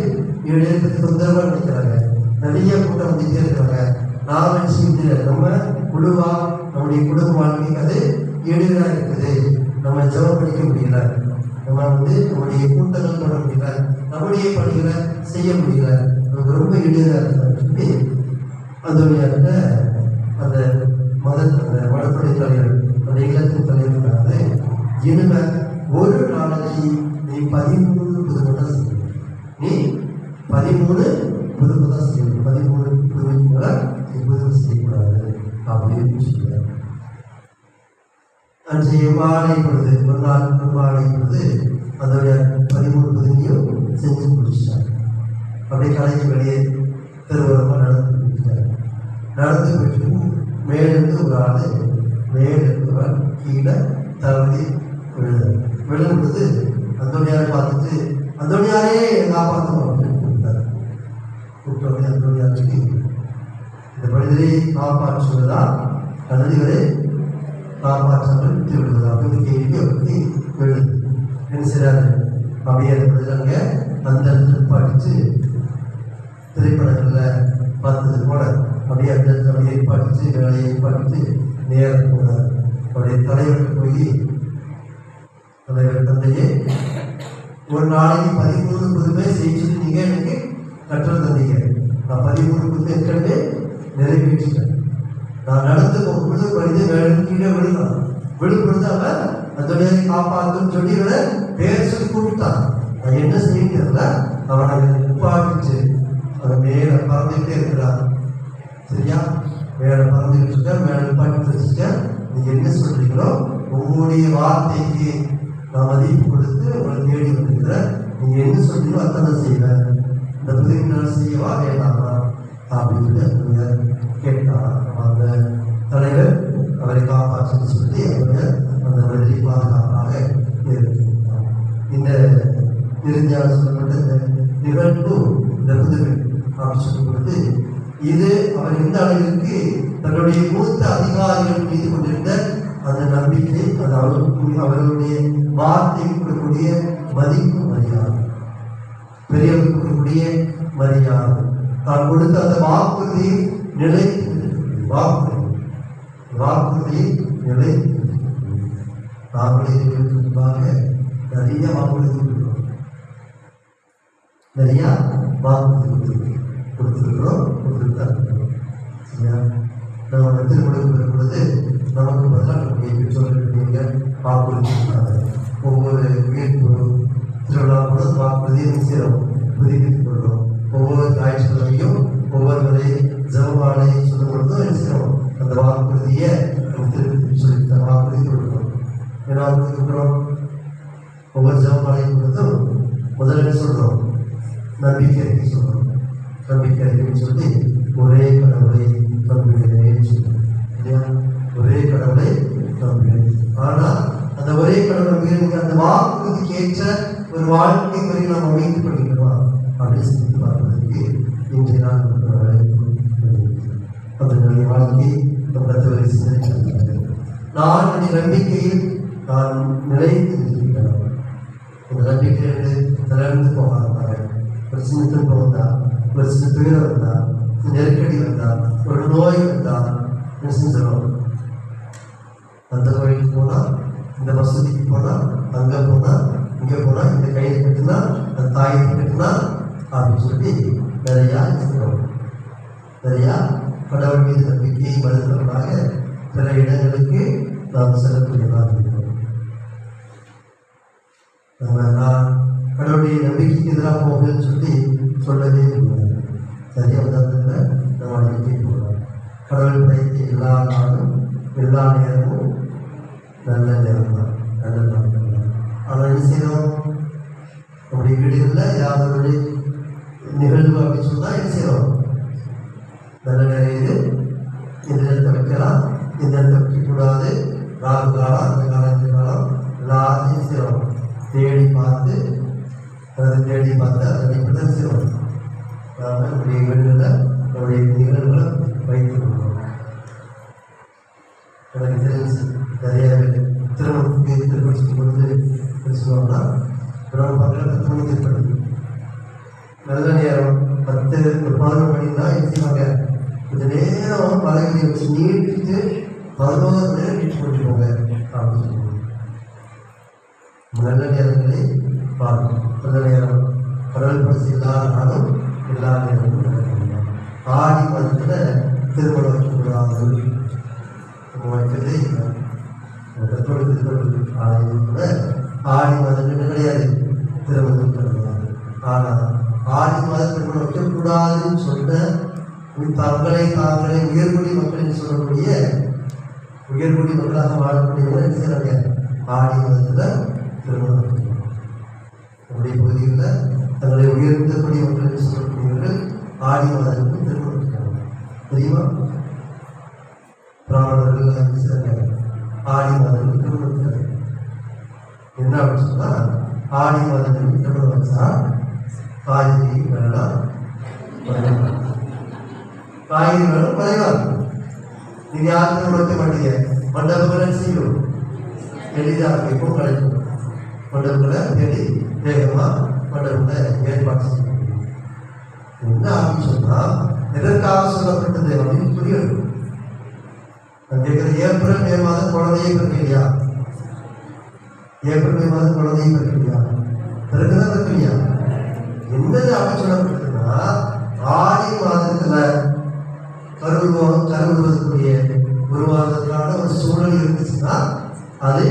இடையே தொந்தரவாக நினைக்கிறாங்க. நிறைய கூட்டம் வந்துட்டே இருக்கிறாங்க. நாம் என்ன செய்ய நம்ம குழுவா நம்முடைய குடும்ப வாழ்க்கைக்கு அது இடையூறாக இருக்குது. நம்ம ஜெபம் படிக்க முடியல, நம்ம வந்து நம்முடைய கூட்டங்கள் போட முடியல, நம்முடைய பணிகளை செய்ய முடியல, நமக்கு ரொம்ப இடையூறாக இருக்குன்னு சொல்லி அதோடைய அந்த மடத்துடைய தலைவர் அந்த இல்லத்தின் தலைவர்களாக இனிமே ஒரு நாளைக்கு நீ 13 புதுமை செய்யணும், நீ 13 புதுமை தான் செய்யணும், 13 புதுமைக்கு மேல நீ புதுமை செய்யக்கூடாது அப்படின்னு சொல்லுவார். அன்றைய மாலை பொழுது ஒரு நாள் மாலை பொழுது அதோடைய 13 புதுமையும் செஞ்சு முடிச்சிட்டாங்க. அப்படியே கலைக்கு வெளியே திருவரமாக நடந்து போயிட்டாங்க. நடந்து போயிட்டு மேலிருந்து ஒரு ஆள் மேலிருந்தவர் கீழே தவறி விழும் பொழுது அந்தோனியாரை பார்த்துட்டு, அந்தோனியாரே காப்பாற்றணும் அப்படின்னு கூப்பிட்டார். கூப்பிட்டோடனே அந்தோனியாருக்கு இந்த மனிதரை காப்பாற்றுவதா அல்லது இவரை காப்பாற்றாமல் விட்டு விடுவதா அப்படின்னு கேள்வி அப்படி விழுது. என்ன செய்றாரு, அப்படியே அங்கே அந்த படித்து திரைப்படங்களில் பார்த்தது போல அப்படியே அந்த அப்படியே படித்து வேலையை படித்து நேரம் போனார். அவருடைய தலைவருக்கு போய், தலைவர் தந்தையே, ஒரு நாளைக்கு 13 புதுமை செய்ய நீங்கள் எனக்கு கற்றல் தந்தீங்க. நான் 13 புதுமை ஏற்கனவே நிறைவேற்றிட்டேன். நான் நடந்து போகும்போது மனித வேலை கீழே விழுந்தான். விழும்பொழுது அவன் அந்த காப்பாற்றுன்னு சொல்லி இவனை பேர் சொல்லி கூப்பிட்டான். நான் என்ன செய்யல, அவனை நிப்பாட்டிச்சு அவன் மேலே பறந்துகிட்டே இருக்கிறான். சரியா, மேலே பறந்துகிட்டு இருக்க, மேலே நிப்பாட்டி வச்சுக்க, நீங்கள் என்ன சொல்றீங்களோ உங்களுடைய வார்த்தைக்கு நான் மதிப்பு கொடுத்து உங்களை தேடி வந்திருக்கிறேன். நீங்கள் என்ன சொல்றீங்களோ அத்தனை செய்வேன். இந்த புதிய நாள் செய்யவா வேண்டாமா அப்படின்னு கேட்டான். அந்த தலைவர் அவரை காப்பாற்றுன்னு சொல்லி அவருடைய அந்த வழி பாதுகாப்பாக இருக்கிறார். இந்த இறுதியாக சொல்லப்பட்ட இந்த நிகழ்வு இந்த புதுமை அப்படின்னு சொல்லும் பொழுது, இது அவர் எந்த அளவிற்கு தன்னுடைய மூத்த அதிகாரிகள் மீது கொண்டிருந்த அந்த நம்பிக்கை, அது அவர்களுடைய வார்த்தை கொடுக்கக்கூடிய மதிப்பு மரியாதை, பெரியவர்கள் கொடுக்கக்கூடிய மரியாதை, தான் கொடுத்த அந்த வாக்குறுதியை நிலை வாக்குறுதியை நிலை நாங்களே முன்பாக நிறைய வாக்குறுதி கொடுக்கிறோம், நிறைய வாக்குறுதி கொடுத்துருக்கிறோம். சரியா, நம்ம திருமணம் பெறும் பொழுது நமக்கு பதிலாக நம்முடைய பெற்றோர்கள் வாக்குறுதி ஒவ்வொரு வீட்டு திருவிழா கூட வாக்குறுதியை நிச்சயம் புதுப்பித்துக் கொள்கிறோம். ஒவ்வொரு ஞாயிற்றுக்கிழமையும் ஒவ்வொரு முறை ஜெபமாலை சொல்லும் பொழுதும் நிச்சயம் அந்த திருப்பி சொல்லி வாக்குறுதி கொடுக்கிறோம். ஏன்னா கொடுக்குறோம் ஒவ்வொரு ஜபமாலையும் பொழுதும் முதல்ல சொல்கிறோம் நம்பிக்கை அறிக்கை சொல்கிறோம். நம்பிக்கை அறிக்கைன்னு சொல்லி ஒரே கடவுளை நம்புகிறேன் சொல்லுவோம் இல்லையா? ஒரே கடவுளை நம்புகிறேன். ஆனால் அந்த ஒரே கடவுளை நம்புகிறேன் அந்த வாக்குறுதிக்கு ஏற்ற ஒரு வாழ்க்கை முறை நாம் அமைத்துக் கொள்கிறோமா அப்படின்னு சிந்தித்து பார்ப்பதற்கு இன்றைய நாள் அந்த வாழ்க்கை நம்மளை சிந்தனை. நான் என்னுடைய நம்பிக்கையில் நான் நிலைத்து இருக்கிறேன். இந்த நம்பிக்கையோடு திறந்து போகாத ஒரு சின்ன துன்பம் வந்தா, ஒரு சின்ன துயரம் வந்தா, நெருக்கடி வந்தா, ஒரு நோய் வந்தா என்ன செஞ்சிடும்? அந்த கோயிலுக்கு போனால், இந்த மசூதிக்கு போனால், அங்கே போனால், இங்கே போனால், இந்த கையில் கட்டுனா, அந்த தாயத்தை கட்டுனா அப்படின்னு சொல்லி நிறையா இருக்கிறோம். நிறையா கடவுள் மீது நம்பிக்கையை மறுத்தவர்களாக சில இடங்களுக்கு நாம் செல்லக்கூடியதாக இருக்கிறோம். நான் கடவுளுடைய நம்பிக்கைக்கு எதிராக போகுதுன்னு சொல்லி சொல்லவே முடியாது. சரியா உதாரணத்தில் நம்ம நம்பிக்கை போகலாம். கடவுள் படைத்த எல்லா நாளும் எல்லா நேரமும் நல்ல நேரம் தான், நல்ல நாட்கள் தான். ஆனால் என்ன செய்யணும்? நம்முடைய வீடுகளில் ஏதாவது ஒரு நிகழ்வு அப்படின்னு சொன்னால் என்ன செய்யணும்? நல்ல நேரம் இது, இந்த நேரத்தை வைக்கலாம், இந்த நேரத்தை வைக்கக்கூடாது, ராகு காலம், அந்த காலம், இந்த காலம் எல்லாத்தையும் செய்யணும். தேடி பார்த்து அதை இப்படிதான் செய்வோம். நாம் நம்முடைய வீடுகளில் நம்முடைய நிகழ்வுகளை வைத்துக் கொள்வோம். எனக்கு தெரிஞ்சு நிறைய திருமணத்துக்கு திருப்பி பொழுது சொல்லுவாங்கன்னா பக்கத்தில் 10 மணிக்கு ஏற்படுது. நல்ல நேரம் 10 ஒரு 11 மணினா செய்வாங்க. கொஞ்சம் நேரம் பழகி வச்சு நீட்டிட்டு 11 மணி நேரம் நீட்டு போட்டுக்கோங்க அப்படின்னு சொல்லுவாங்க. நல்ல நேரங்களை பார்க்கணும். நல்ல நேரம் கடவுள் பரிசு எல்லா நாளும் எல்லா நேரமும் நடக்கணும். ஆடி மாதத்தில் திருமணம் வைக்கக்கூடாது. நம்ம வைக்கிறதே இல்லை. கத்தோடு திருமணம் ஆலயம் கூட ஆடி மாதம் கிடையாது, திருமணம் கிடையாது. ஆனால் ஆடி மாதம் திருமணம் வைக்கக்கூடாதுன்னு சொன்ன தங்களை தாங்களே உயர்குடி மக்கள் சொல்லக்கூடிய உயர்குடி மக்களாக வாழக்கூடியவங்க என்ன செய்யறாங்க? ஆடி மாதத்தில் திருமணம் நம்முடைய பகுதிகளில் தங்களை உயர்ந்தபடி மக்கள் சொல்லக்கூடியவர்கள் ஆடி மாதத்துக்கு திருமணம் வைக்கிறாங்க. தெரியுமா? பிராமணர்கள் ஆடி மாதத்துக்கு திருமணம் வைக்கிறாங்க. என்ன அப்படின்னு சொன்னால் ஆடி மாதத்துக்கு திருமணம் வச்சா காய்கறி வெள்ளம் காய்கறி வெள்ளம் குறைவாக இருக்கும். நீங்க யாருக்கு கொடுக்க மாட்டீங்க. மண்டபங்களை செய்யும் எளிதாக இருக்கும், கிடைக்கும். மண்டபங்களை தேடி வேகமாக மண்டபங்களை ஏற்பாடு செய்ய முடியும். என்ன அப்படின்னு சொன்னால் எதற்காக சொல்லப்பட்டது அப்படின்னு புரியணும். நான் கேட்குறது ஏப்ரல் மே மாதம் குழந்தையை பிறக்கலையா? ஏப்ரல் மே மாதம் குழந்தையை பிறக்கலையா? பிறகுதான் பிறக்கலையா? என்னது அப்படின்னு சொல்லப்பட்டதுன்னா ஆடி மாதத்துல கருவுறுவதற்குரிய உருவாவதற்கான ஒரு சூழல் இருந்துச்சுன்னா அது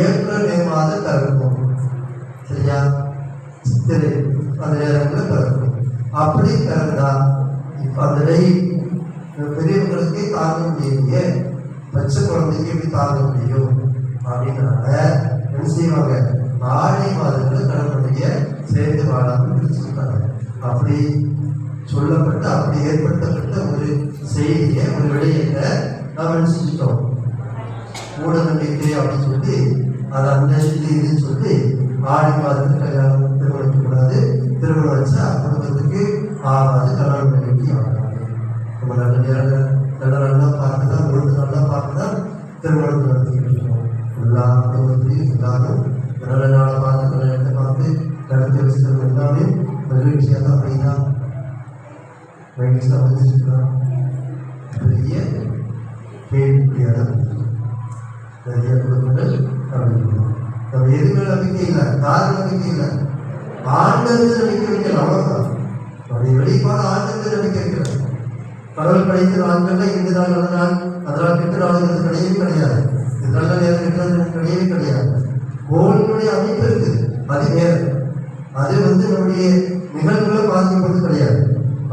ஏப்ரல் மே மாதம் கருக்கும். சரியா? சரி, அந்த நேரங்களில் பிறக்கும். அப்படி பிறந்தா இப்போ அந்த வெயில் பெரியவங்களுக்கே தாங்க முடியலையே, பச்சை குழந்தைக்கு எப்படி தாங்க முடியும்? அப்படின்னால என்ன செய்வாங்க? ஆடி மாதங்களில் கடவுளுடைய சேர்ந்து வாழாமல் பிரிச்சுருக்காங்க. அப்படி சொல்லப்பட்ட அப்படி ஏற்படுத்தப்பட்ட ஒரு செய்தியை ஒரு விடயத்தை நாம் என்ன செஞ்சுட்டோம்? மூட நம்பிக்கை அப்படின்னு சொல்லி அதை அந்த இதுன்னு சொல்லி ஆடி மாதத்துக்கு கல்யாணம் திருமணம் வைக்கக்கூடாது, திருமணம் வச்சா குடும்பத்துக்கு ஆகாது, கல்யாணம் நம்பிக்கை ஆகாது. நம்ம நல்ல நேரம் நல்லா பார்த்து தான் ஒழுங்கு நல்லா பார்த்து தான் திருமணத்தை நடத்திக்கிட்டு இருக்கோம். எல்லா குடும்பத்திலையும் எல்லாரும் நல்ல நாளை பார்த்து நல்ல இடத்தை பார்த்து நடத்தி வச்சுக்கிறது எல்லாமே மகிழ்ச்சியாக தான் அப்படின்னா மகிழ்ச்சியாக வச்சுருக்கலாம். பெரிய கேள்வியாக நிறைய குடும்பங்கள் அப்படின்னா நம்ம எதுவுமே நம்பிக்கை இல்லை, யாரு நம்பிக்கை இல்லை, ஆண்டவர் நம்பிக்கை வைக்கல. அவ்வளவுதான். நம்முடைய வெளிப்பாடு ஆண்டவர் நம்பிக்கை வைக்கிறது. கடவுள் படைத்த நாட்கள்ல இந்த நாள் நல்ல நாள், அதனால் கெட்ட நாளுங்கிறது கிடையவே கிடையாது. இந்த நல்ல நேரம் கெட்டது கிடையவே கிடையாது. கோவிலுடைய அமைப்பு இருக்குது, அது வேறு. அது நம்முடைய நிகழ்வுகளை பாதிக்கப்படுறது கிடையாது.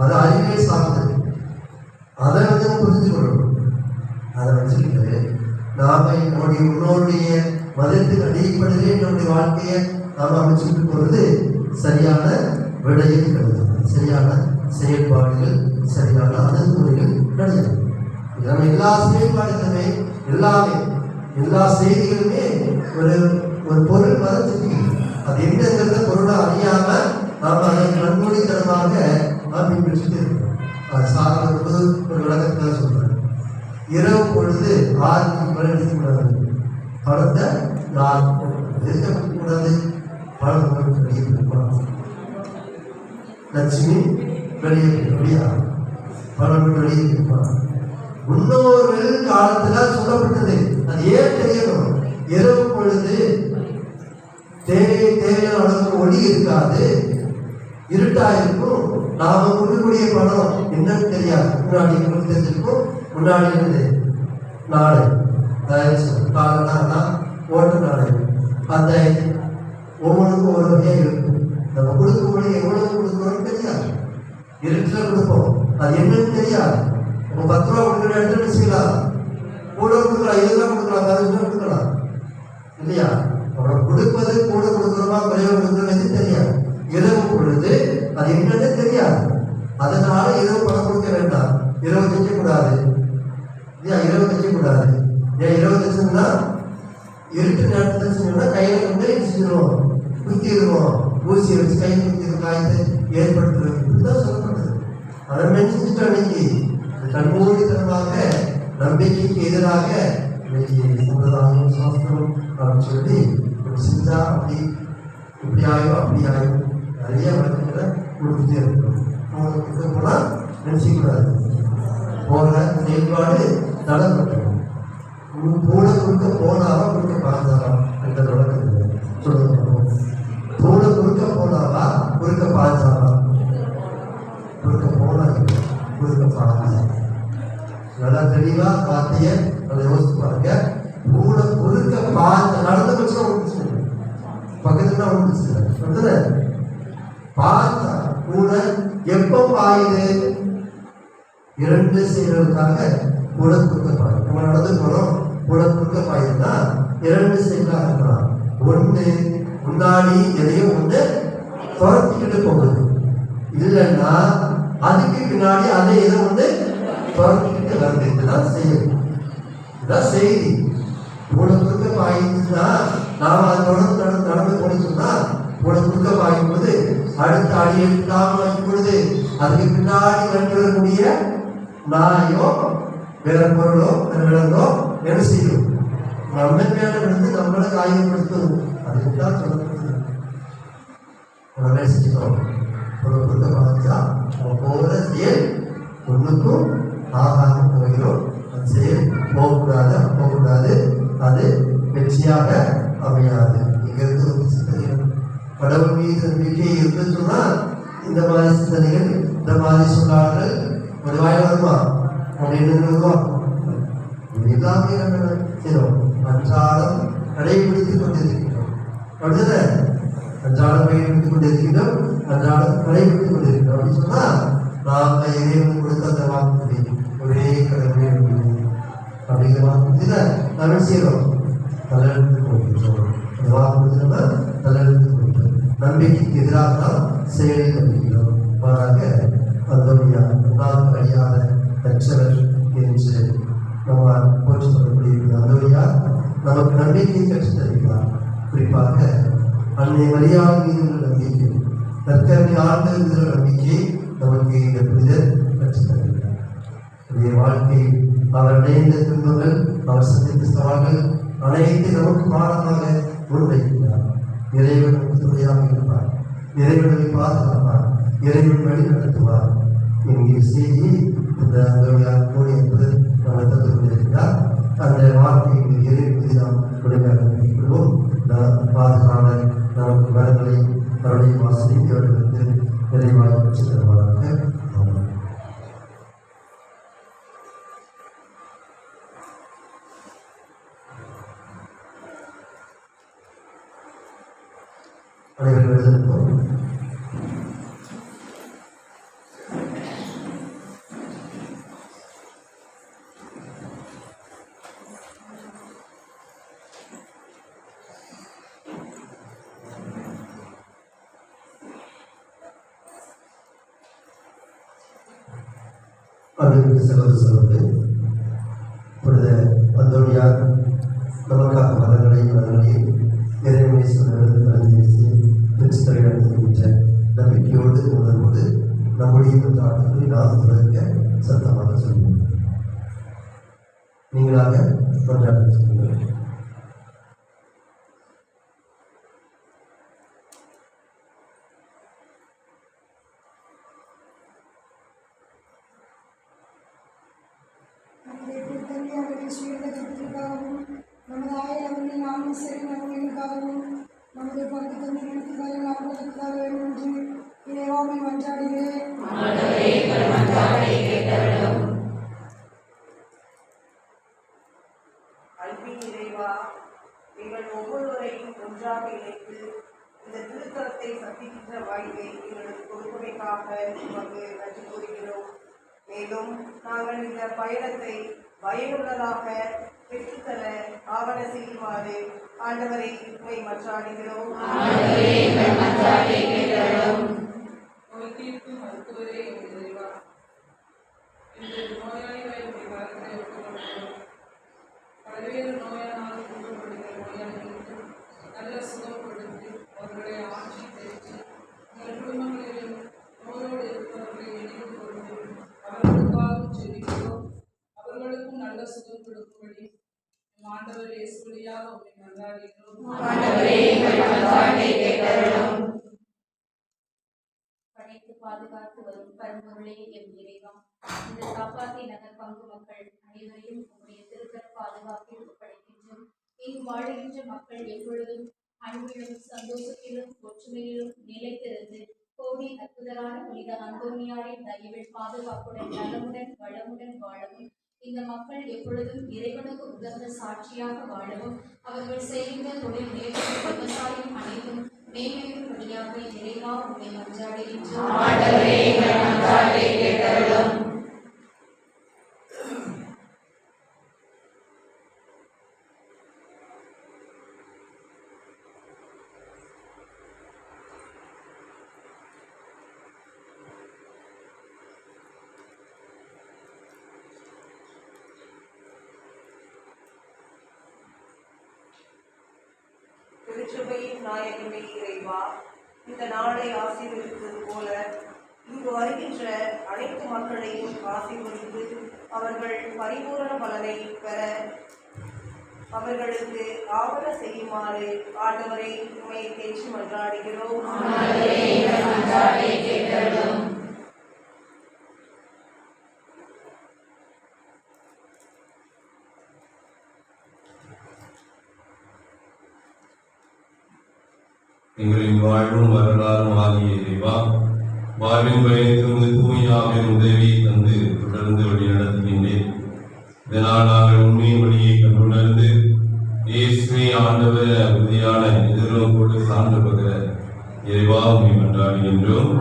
அது அறிவியல் சார்ந்தது. அதை நம்ம புரிஞ்சு கொள்ளணும். அதை வச்சுக்கிட்டு நாம நம்முடைய முன்னோருடைய மதத்தின் அடிப்படையிலே நம்முடைய வாழ்க்கையை நாம் அமைச்சுட்டு போவது சரியான விடையை கிடையாது, சரியான செயல்பாடுகள், சரியான அணுகுமுறைகள் கிடையாது. நம்ம எல்லா செயல்பாடுகளுமே எல்லா செய்திகளுமே ஒரு ஒரு பொருள் மதத்துக்கு அது என்னங்கிறத பொருளை அறியாம நாம் அதை கண்மூடித்தனமாக நாம் பின்பற்றிட்டு இருக்கோம். அது சாதாரண ஒரு விளக்கத்தான் சொல்றேன். இரவு பொழுது 6 மணி எடுக்கக்கூடாது, படத்த 4 இருக்கக்கூடாது, படம் வெளியே போகலாம். லட்சுமி வெளியே முடியா, படம் வெளியே போகலாம். முன்னோர்கள் காலத்துல சொல்லப்பட்டது. அது ஏன் தெரியணும்? இரவு பொழுது தேவையான அளவுக்கு ஒளி இருக்காது, இருட்டா இருக்கும். நாம கொடுக்கக்கூடிய பணம் என்னன்னு தெரியாது. முன்னாடி தெரிஞ்சிருக்கும். முன்னாடி இருந்து நாடு காலனா ஓட்டு நாடு, அந்த ஒவ்வொன்றுக்கும் ஒரு வகையாக இருக்கும். நம்ம கொடுக்கக்கூடிய எவ்வளவு கொடுக்கணும்னு தெரியாது, இருட்டுல கொடுப்போம். அது என்னன்னு தெரியாது. நம்ம 10 ரூபா கொடுக்குற இடத்துல செய்யலாம், கூட கொடுக்கலாம், 20 ரூபா கொடுக்கலாம், 15 ரூபா கொடுக்கலாம் இல்லையா? அப்புறம் கொடுப்பது கூட கொடுக்குறோமா குறைவா கொடுக்குறது தெரியாது. இரவு பொழுது அது என்னன்னு தெரியாது. அதனால இரவு பணம் கொடுக்க வேண்டாம், இரவு தைக்கக்கூடாது இல்லையா? இரவு தைக்கக்கூடாது. ஏன் இரவு தைச்சோம்னா இருட்டு நேரத்தில் தைச்சோம்னா கையில கொண்டு செஞ்சிருவோம், குத்திடுவோம், ஊசியை வச்சு கை குத்தி காயத்தை ஏற்படுத்துறது. இப்படிதான் சொல்லப்படுது. அதை மென்சிட்டு அன்னைக்கு கண்மூடித்தனமாக நம்பிக்கைக்கு எதிராக சம்பிரதாயம் சாஸ்திரம் அப்படின்னு சொல்லி செஞ்சா அப்படி இப்படி ஆகும் அப்படி ஆகும் நிறைய வழக்குகளை கொடுத்துட்டே இருக்கணும். கொடுக்க போனால் நினைச்சிக்கூடாது, போகிற செயல்பாடு தடப்பட்டணும். பூனை குறுக்க போனாவா குறுக்க பார்த்தாவா என்ற வழக்கத்தில் சொல்லணும். பூனை குறுக்க போனாவா குறுக்க பார்த்தாவா? குறுக்க போனா குறுக்க பார்த்தா. நல்லா தெளிவா வார்த்தைய அதை யோசித்து பாருங்க. பூனை குறுக்க பார்த்த நடந்த பட்சம் ஒன்று பக்கத்துல ஒன்று பார்த்தா பூனை எப்ப பாயுது? 2 செயல்களுக்காக பூனை குறுக்க பாயுது. நம்ம நடந்து போறோம், பூனை குறுக்க பாயுதுன்னா 2 செயலாக இருக்கலாம். ஒன்று முன்னாடி எதையும் ஒன்று துரத்திக்கிட்டு போகுது, இல்லைன்னா அதுக்கு பின்னாடி அதை எதை ஒன்று துரத்திக்கிட்டு வருது. இதுதான் செய்யுது, இதுதான் செய்தி. பூனை குறுக்க பாயுதுன்னா நாம அதை தொடர்ந்து நடந்து போனோம்னா பூனை குறுக்க பாயும் போது அடுத்த அடி எடுக்காம வைக்கும் பொழுது அதுக்கு பின்னாடி வந்து வரக்கூடிய நாயோ வேற பொருளோ வேற விலங்கோ என்ன செய்யும்? நம்ம மேல விழுந்து நம்மளை காயப்படுத்தும். அதுக்கு தான் சொல்லப்படுது. உடனே செஞ்சுக்கணும். பூனை குறுக்க பாய்ச்சா நம்ம போகிற செயல் ஒன்றுக்கும் ஆகாம போகிறோம். அந்த செயல் போகக்கூடாது, அது வெற்றியாக அமையாது. இங்கிருந்து ஒரு சிந்தனைகள் கடவுள் மீது நம்பிக்கை இருந்து சொன்னா இந்த மாதிரி சிந்தனைகள், இந்த மாதிரி சொல்லார்கள் ஒரு வாய் வருமா அப்படின்னு எல்லாமே நம்ம செய்யறோம். அன்றாடம் கடைபிடித்துக் கொண்டிருக்கிறோம். அடுத்தது அன்றாடம் கடைபிடித்துக் கொண்டிருக்கிறோம், அன்றாடம் கடைபிடித்துக் கொண்டிருக்கிறோம் அப்படின்னு சொன்னா நாம இறைவன் கொடுத்த அந்த வாக்குறுதி ஒரே கடவுளே அப்படிங்கிற வாக்குறுதியில நம்ம செய்யறோம். தலையெழுத்து போகின்றோம். அந்த வாக்குறுதியில தலையெழுத்து போகின்றோம். நம்பிக்கைக்கு எதிராக தான் செயலை நம்பிக்கிறோம். மாறாக அதனுடைய நாம் அறியாத தச்சவர் என்று நம்ம போற்றப்படக்கூடிய அந்தோரியா நமக்கு நம்பிக்கையை கற்றுத் தருகிறார். குறிப்பாக அன்னை மரியாதை மீது உள்ள நம்பிக்கை, தற்கருணை ஆழ்ந்த மீது உள்ள நம்பிக்கை நமக்கு இந்த புனிதர் கற்றுத் தருகிறார். வாழ்க்கையில் அவர் அடைந்த துன்பங்கள், அவர் சந்தித்த சவால்கள் அனைத்து நமக்கு பாடமாக முன்வைக்கிறார். இறைவன் துணையாக இருப்பார், இறைவனை பாதுகாப்பார், இறைவன் வழி நடத்துவார் என்கிற செய்தி இந்த கூடி என்பது நம்ம தந்து கொண்டிருக்கிறார். அந்த வார்த்தையை இறைவனை நாம் உடனடியாக நம்பிக்கொள்வோம். பாதுகாவலர் நமக்கு வரங்களை அவருடைய வாசனை இவர்களுக்கு நிறைவாக பெற்று தருவாராக. அனைவரும் எழுதிருப்போம். அன்பிற்கு சகோதர சகோதரி, புனித அந்தோனியார் நமக்காக மதங்களையும் இறைவனை பெற்றுத்தர என்கின்ற நம்பிக்கையோடு உணர்வோடு நம்முடைய ஆண்டுகளை நாம் தொடங்க சத்தமாக சொல்லுவோம். நீங்களாக கொண்டாட சொல்லுங்கள். நமது ஆயிரவர்களை நாம் சரி நன்மைகளுக்காகவும் நமது பங்கு தந்தைகளுக்காக நாடுகளுக்காக வேண்டும் என்று இறைவாமை மன்றாடுகிறேன். அன்பின் இறைவா, நீங்கள் ஒவ்வொருவரையும் ஒன்றாக இணைத்து இந்த திருத்தலத்தை சந்திக்கின்ற வாய்ப்பை எங்களுக்கு கொடுப்பதற்காக உமக்கு நன்றி கூறுகிறோம். மேலும் நாங்கள் இந்த பயணத்தை பயனுள்ளதாக பெற்றுத்தர ஆவண செய்யுமாறு ஆண்டவரை உண்மை மன்றாடுகிறோம். மருத்துவரே இறைவா, இந்த நோயாளிகளை பல்வேறு நோயால் துன்பப்படுகிற நோயாளிகளுக்கு நல்ல சுகம் கொடுத்து அவர்களை ஆட்சி தெரிவித்து உங்கள் குடும்பங்களிலும் நோயோடு இருப்பவர்களை நினைவு கொண்டு அவர்களுக்காகவும் செல்கிறோம். அவர்களுக்கும் நல்ல சுகம் கொடுக்கும்படி ஆண்டவர் இயேசு வழியாக உம்மை மன்றாடுகிறோம். படைத்து பாதுகாத்து வரும் பரம்பொருளே எம் இறைவா, இந்த காப்பாத்தி நகர் பங்கு மக்கள் அனைவரையும் உங்களுடைய திருக்கர பாதுகாப்பில் ஒப்படைக்கின்றோம். இங்கு வாழுகின்ற மக்கள் எப்பொழுதும் அன்பிலும் சந்தோஷத்திலும் ஒற்றுமையிலும் நிலைத்திருந்து கோடி அற்புதரான புனித அந்தோனியாரின் தயவில் பாதுகாப்புடன் நலமுடன் வளமுடன் வாழவும், இந்த மக்கள் எப்பொழுதும் இறைவனுக்கு உகந்த சாட்சியாக வாழவும், அவர்கள் செய்கின்ற தொழில் நேர்மையும் விவசாயம் அனைத்தும் மேன்மையும் படியாக இறைவா உம்மை மன்றாடுகின்றோம். திருச்சபையின் நாயகமே இறைவா, இந்த நாளை ஆசீர்வதிப்பது போல இங்கு வருகின்ற அனைத்து மக்களையும் ஆசீர்வதித்து அவர்கள் பரிபூரண பலனை பெற அவர்களுக்கு ஆவண செய்யுமாறு ஆண்டவரை உம்மை கேட்டு மன்றாடுகிறோம். எங்களின் வாழ்வும் வரலாறும் ஆகிய இறைவா, வாழ்வின் பயணித்து தூயாவின் உதவி தந்து தொடர்ந்து வழி நடத்துகின்றேன். இதனால் நாங்கள் உண்மையின் வழியை கண்டுணர்ந்து இயேசுவை ஆண்டவர் உறுதியான எதிர்நோக்கோடு சான்று பகிர இறைவா உண்மை மன்றாடுகின்றோம்.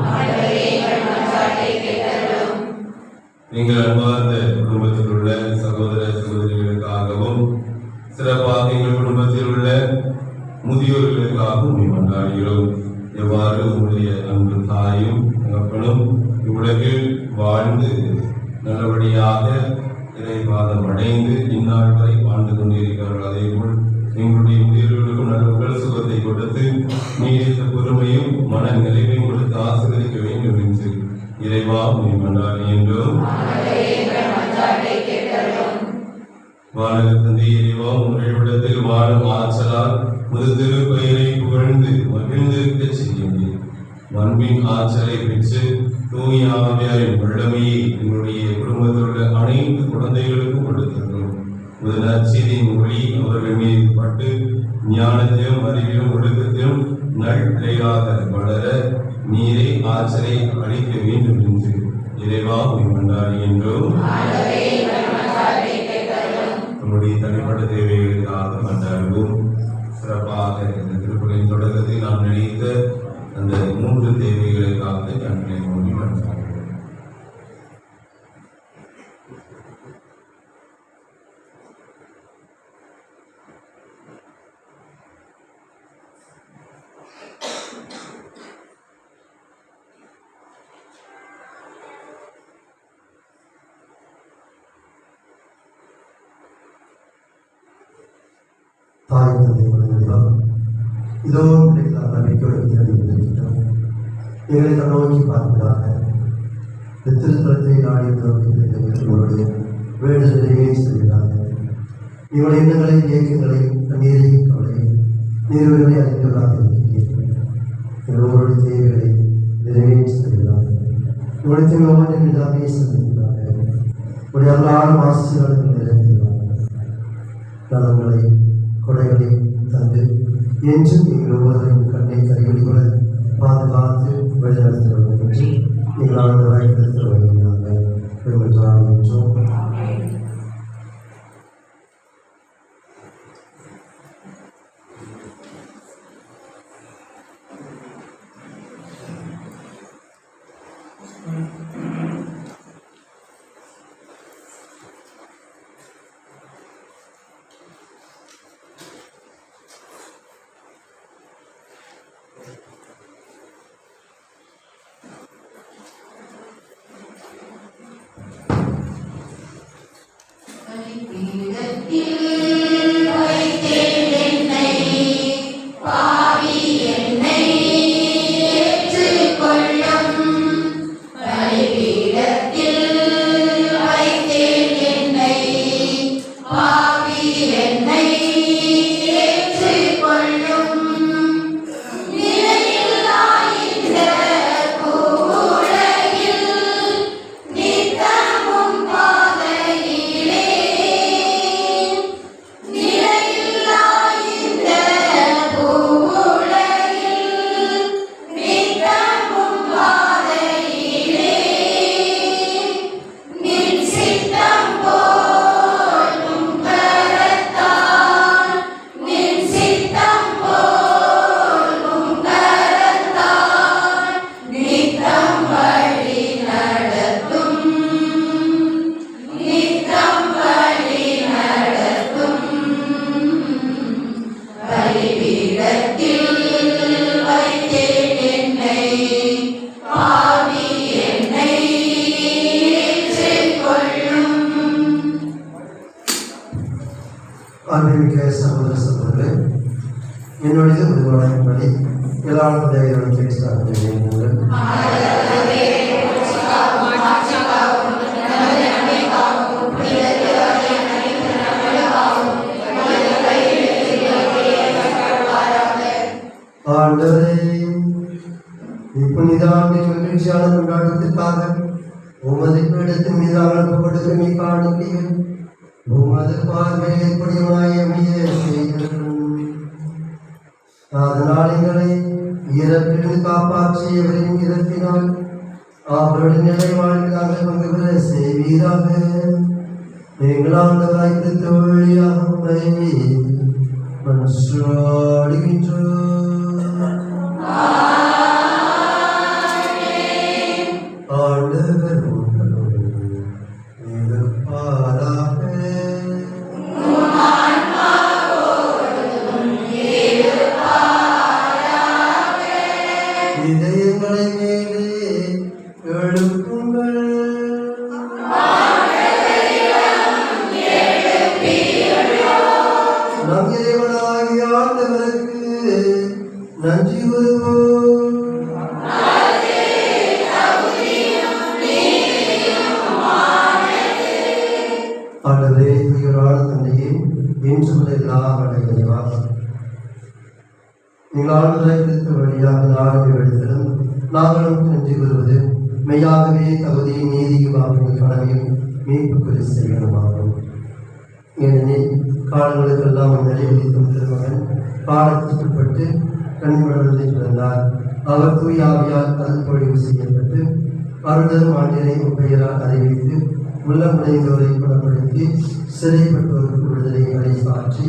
நீங்கள் அன்பார்ந்த குடும்பத்தில் உள்ள சகோதர சகோதரிகளுக்காகவும் சிறப்பாக எங்கள் குடும்பத்தில் உள்ள முதியோர்களுக்காகவும் உண்மை மன்றாடுகிறோம். எவ்வாறு உங்களுடைய அன்பு தாயும் தகப்பனும் இவ்வுலகில் வாழ்ந்து நல்லபடியாக இறைவாதம் அடைந்து இந்நாள் வரை வாழ்ந்து கொண்டிருக்கிறார்கள். அதே போல் எங்களுடைய முதியோர்களுக்கும் நல்ல உடல் சுகத்தை கொடுத்து நீடித்த பொறுமையும் மன நிறைவையும் கொடுத்து ஆசீர்வதிக்க வேண்டும் என்று இறைவா உண்மை மன்றாடுகின்றோம். வானக தந்தை இறைவா, உங்கள் இடத்தில் வாழும் ஆற்றலால் முதிர் பெயரை புகழ்ந்து மகிழ்ந்திருக்க செய்யுங்கள். அன்பின் ஆற்றலை பெற்று தூய ஆவியாரின் வல்லமையை எங்களுடைய குடும்பத்தில் உள்ள அனைத்து குழந்தைகளுக்கும் கொடுத்திருக்கிறோம். ஒரு நற்செய்தியின் ஒளி அவர்கள் மீது பட்டு ஞானத்திலும் அறிவிலும் ஒழுக்கத்திலும் நல்நிலையாக வளர நீரை ஆற்றலை அளிக்க வேண்டும் என்று இறைவா மன்றாடுகின்றோம். நம்முடைய தனிப்பட்ட தேவைகளுக்காக மன்றாடுவோம். சிறப்பாக இந்த திருப்பலின் தொடக்கத்தில் நாம் நினைத்த அந்த 3 தேவைகளுக்காக கண்களை மூடி மன்றாடுவோம். தாய் தந்தை வழங்குகிறோம். இதோ பிள்ளைகளால் நம்பிக்கையோடு இருக்கிறோம். எங்களை நோக்கி பார்க்கிறாங்க. இந்த திருத்தலத்தை நாடி நோக்கி வேண்டுதலையே செய்கிறாங்க. இவருடைய எண்ணங்களையும் இயக்கங்களையும் கண்ணீரையும் கவலையும் நீர்வர்களை அறிந்தவராக இருக்கிறீர்கள். எல்லோருடைய தேவைகளை நிறைவேற்றி செய்கிறாங்க. இவருடைய தேவையான எல்லாமே சந்திக்கிறாங்க. உடைய அல்லாத ஆசீர்வாதங்கள் நிறைவேற்றுகிறாங்க. நலங்களை கொடைகளை தந்து என்றும் எங்கள் ஒவ்வொருவரையும் கண்ணை கருவிகளை பாதுகாத்து வழிநடத்த வேண்டும் என்று எங்களால் வாய்ப்பிருத்த வருகிறாங்க. என்றோம். ஆன்மீக சகோதர சகோதரர்களே, என்னுடைய உருவாக்கப்படி எல்லாரும் தேவையான கேட்டு ஆண்டவரே, இப்புனிதாண்டி மகிழ்ச்சியான கொண்டாட்டத்திற்காக உமது பீடத்தின் மீது அனுப்பப்படுகிற நீ காணிக்கையில் உமது பார்வையை புனிதமாய் அமைய செய்கிறோம். அதனால் எங்களை இறப்பிலிருந்து காப்பாற்றியவரின் இறப்பினால் அவருடைய நிலை வாழ்க்கையாக பங்கு பெற செய்வீராக. எங்கள் ஆண்டவராய் கிறிஸ்து வழியாக உம்மை மன்றாடுகின்றோம். ஆண்டவர் உங்களோடு இருப்பாராக. இதயங்களை மேலே எழுப்புங்கள். நம் இறைவனாகிய ஆண்டவருக்கு நன்றி கூறுவோம். ஆண்டவரே, தூயவரான தந்தையே, என்றும் எல்லாம் அடைவா நீங்கள் ஆண்டவரை கிறிஸ்து வழியாக நாடு எடுத்தலும் நாங்களும் நன்றி கூறுவது மெய்யாகவே தகுதி நீதியும் ஆகும் கடமையும் மீட்புக்குறி செய்யணுமாகும். ஏனெனில் காலங்களுக்கெல்லாம் நிறைவேற்றும் திருமகன் காலத்துக்குட்பட்டு கண்மடத்தை பிறந்தார். அவர் தூயாவியால் அருள்பொழிவு செய்யப்பட்டு அருள்தரும் ஆண்டினை பெயரால் அறிவித்து உள்ளமுடைந்தோரை குணப்படுத்தி சிறைப்பட்டோருக்கு விடுதலை அடைசாற்றி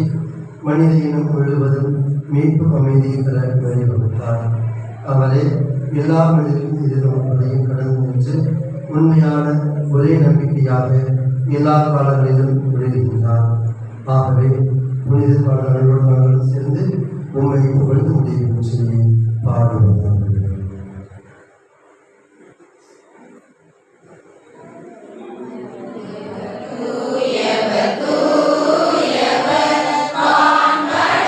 மனித இனம் முழுவதும் மீட்பு அமைதியை பெற வழிவகுத்தார். அவரே எல்லா மனிதர்களும் எதிர்நோக்கங்களையும் கடந்து நின்று உண்மையான ஒரே நம்பிக்கையாக எல்லா காலங்களிலும் விடுகின்றார். ஆகவே புனித பாடல்களோடு நாங்கள் சேர்ந்து உண்மை புகழ்ந்து முடியும் சொல்லி பாடுவதாக. தூயவர் தூயவர் ஆண்டவர்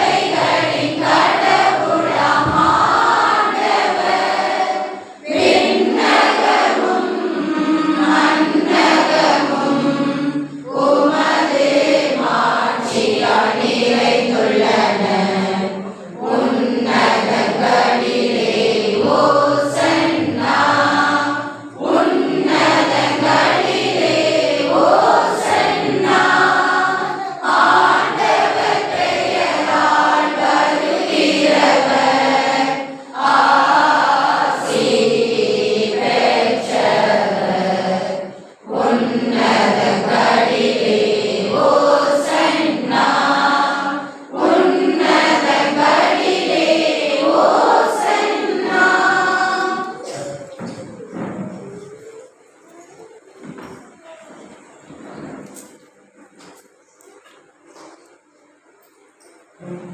ஆண்டவரே,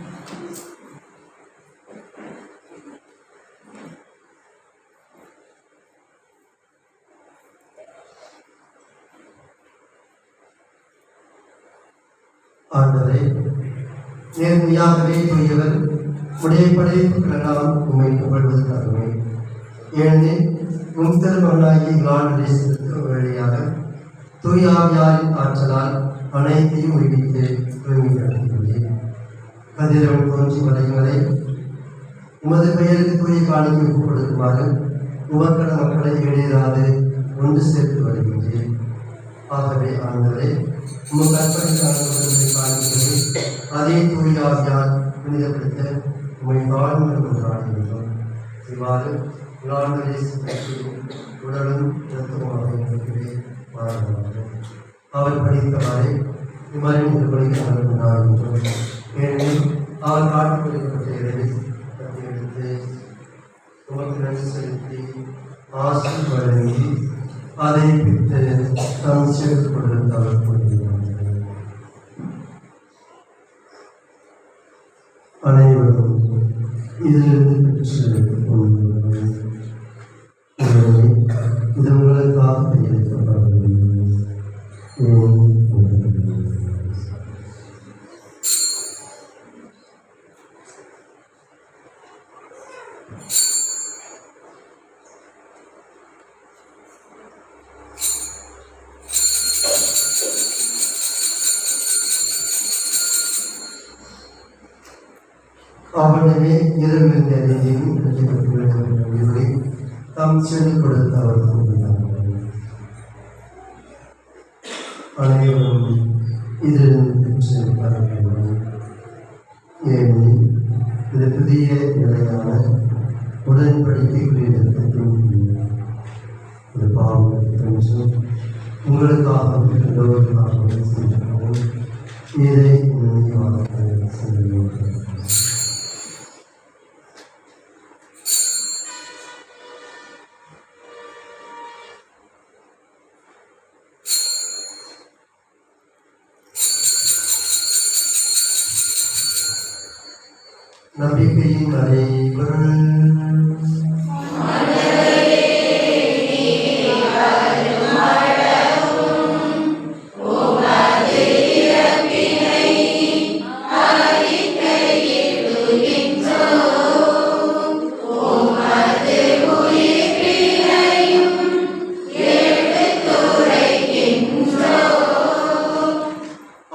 நேர்மையாகவே தூயவர், உடைய படைப்புகளெல்லாம் உண்மை புகழ்வதற்காகவே. ஏனெனில் உம் திருமகனாகிய இயேசு வழியாக தூய ஆவியாரின் ஆற்றலால் அனைத்தையும் உயிர்ப்பித்து தூய்மைப்படுத்தியுள்ளேன். கதிரவன் தோன்றி வரைகளை உமது பெயருக்கு தூய காணிக்கை ஒப்புக் கொடுக்குமாறு உமக்கட மக்களை இடையராது ஒன்று சேர்த்து வருகின்றேன். ஆகவே ஆண்டவரே, உமக்கு அர்ப்பணிக்காரர்களை காண்கிறது அதே தூய ஆவியால் புனிதப்படுத்த உம்மை வாழ்ந்து கொண்டாடுகின்றோம். இவ்வாறு உடலும் இரத்தமாக வாழ்ந்தார்கள். அவர் படித்தவாறே இவ்வாறு நாங்கள் கொண்டாடுகின்றோம். ஏனெனில் அவர் காட்டுப்படிப்பட்ட இடத்தில் எடுத்து உமக்கு நன்றி செலுத்தி ஆசி வழங்கி அதை பிட்டு தம் சேர்த்து கொடுத்து அவர் கொண்டிருந்தார்கள். அனைவரும் இதிலிருந்து பெற்று இது உங்களுக்காக கையெழுத்தப்பட்டது. அவனே இரவின் அறிவியலை தாம் சென்று கொடுத்து அவர் கூறினார்கள். அனைவரும் இதிலிருந்து பெற்று பரப்பினார். ஏனெனில் இது புதிய நிலையான உடன்படிக்கைகளின் இது பாவம் என்று உங்களுக்காகவும் எல்லோருக்காகவும் சென்றவும் இதை நினைவாக செய்கிறோம். நம்பிக்கையின் அறைக்குள்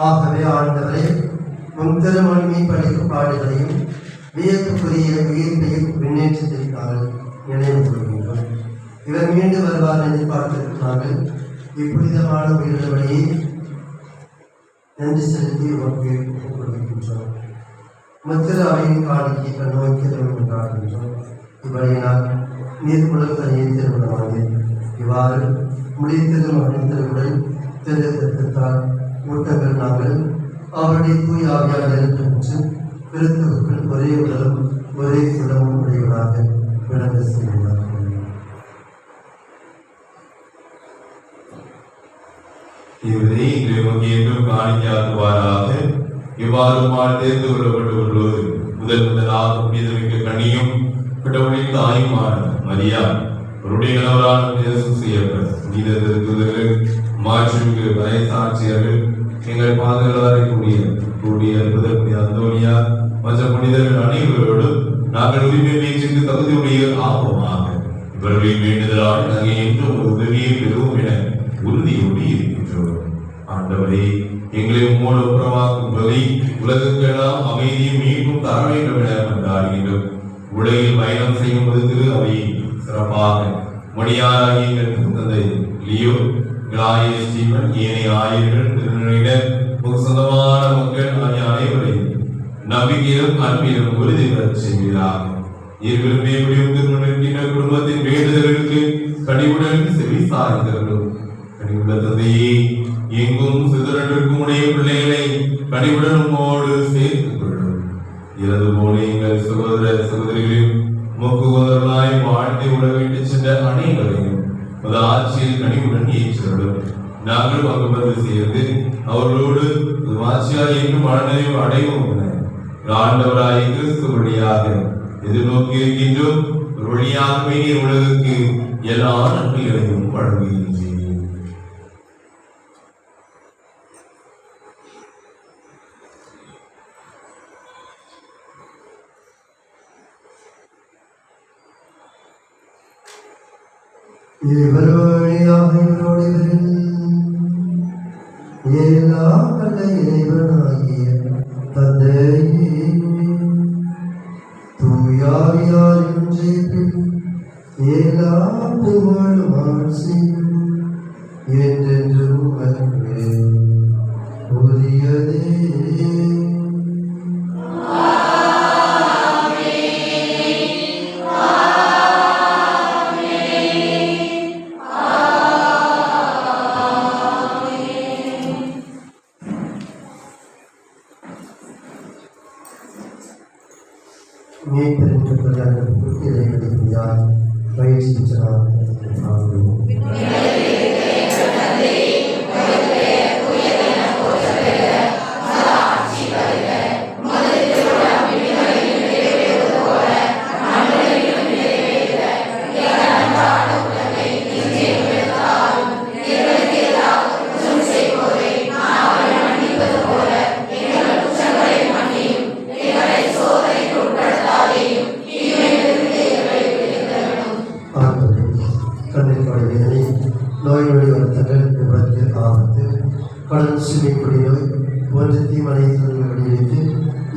ஆகவே ஆண்டவரே, உம் திருமணிமை படிக்கும் பாடுகளையும் வியப்புக்குரிய உயிர்ப்பையும் முன்னேற்றத்திற்காக நினைவு கொள்கின்றோம். இவர் மீண்டு வருவார் எதிர்பார்த்திருக்கிறார்கள். இப்புனிதமான உயிரிழவனையை நன்றி செலுத்தி உமக்கு கொடுக்கின்றோம். முத்திர அவையின் காணிக்கை கண்ணோக்கி கொண்டாடுகின்றோம். இவ்வழியினால் நீர்குளத்தனையை திருமணமானது. இவ்வாறு முடித்திரும் அனைத்தருடன் திருத்தத்தால் ஊட்டங்கள் நாங்கள் அவருடைய தூய ஆவியாளர் பெற்று கிறிஸ்துவுக்குள் ஒரே உடலும் ஒரே குணமும் உடையவராக விளங்க செய்கிறார்கள். இவரை என்றும் காணிக்காக்குவாராக. இவ்வாறு தேர்ந்து கொள்ளப்பட்டு வருவது முதலாக புனிதமிக்க கனியும் கடவுளின் தாயுமான மரியா அவருடைய கணவரான புனிதர்கள் மாற்றுமிகு வயசாட்சியர்கள் எங்கள் பாதுகாரை கூடிய அந்தோனியா மற்ற புனிதர்கள் அனைவரோடும் நாங்கள் உரிமை பேச்சுக்கு தகுதியுடைய ஆர்வமாக இவர்களின் வேண்டுதலால் நாங்கள் என்றும் ஒரு உதவியை பெறுவோம் என உறுதியோடு இருக்கின்றோம். ஆண்டவரே, எங்களை உம்மோடு ஒப்புரமாக்கும் வழி உலகங்கெல்லாம் அமைதியும் மீட்பும் தர வேண்டும் என கொண்டாடுகின்றோம். உலகில் பயணம் செய்யும் போது திரு அவையை சிறப்பாக மணியாராகி எங்கள் தந்தை லியோ ஸ்டீபன் ஏனைய ஆயர்கள் திருநிலையினர் சொந்தமான மக்கள் ஆகிய அனைவரையும் நம்பிக்கையிலும் அன்பிலும் உறுதி பெறச் செய்கிறார். இருவருமே முடிவுகின்ற குடும்பத்தின் வேண்டுதல்களுக்கு கனிவுடன் செவி சாய்ந்தவர்களும் கனிவுள்ள தந்தையே, எங்கும் சிதறண்டிருக்கும் உடைய பிள்ளைகளை கனிவுடன் உம்மோடு சேர்த்துக் கொள்ளும். இறந்து போன எங்கள் சகோதர சகோதரிகளையும் முக்குவதர்களாய் வாழ்க்கை உலகிட்டு சென்ற அனைவரையும் ஆட்சியில் கனிவுடன் ஏற்றலும். நாங்கள் பங்கு சேர்ந்து அவர்களோடு ஆட்சியால் இன்னும் மனநிறைவு அடைவோம் என ஆண்டவராய் கிறிஸ்து வழியாக எதிர்நோக்கி இருக்கின்றோம். ஒரு வழியாகவே நீர் உலகுக்கு எல்லா நன்மைகளையும் வழங்குகின்றேன். இவர் வழியாக இவரோடு எல்லாம் வல்ல இறைவனாகிய தந்தையே, தூயாவியாரின் ஜெபில் எல்லா புகழும் ஆட்சியும் என்றென்றும் உமக்கே உரியதே.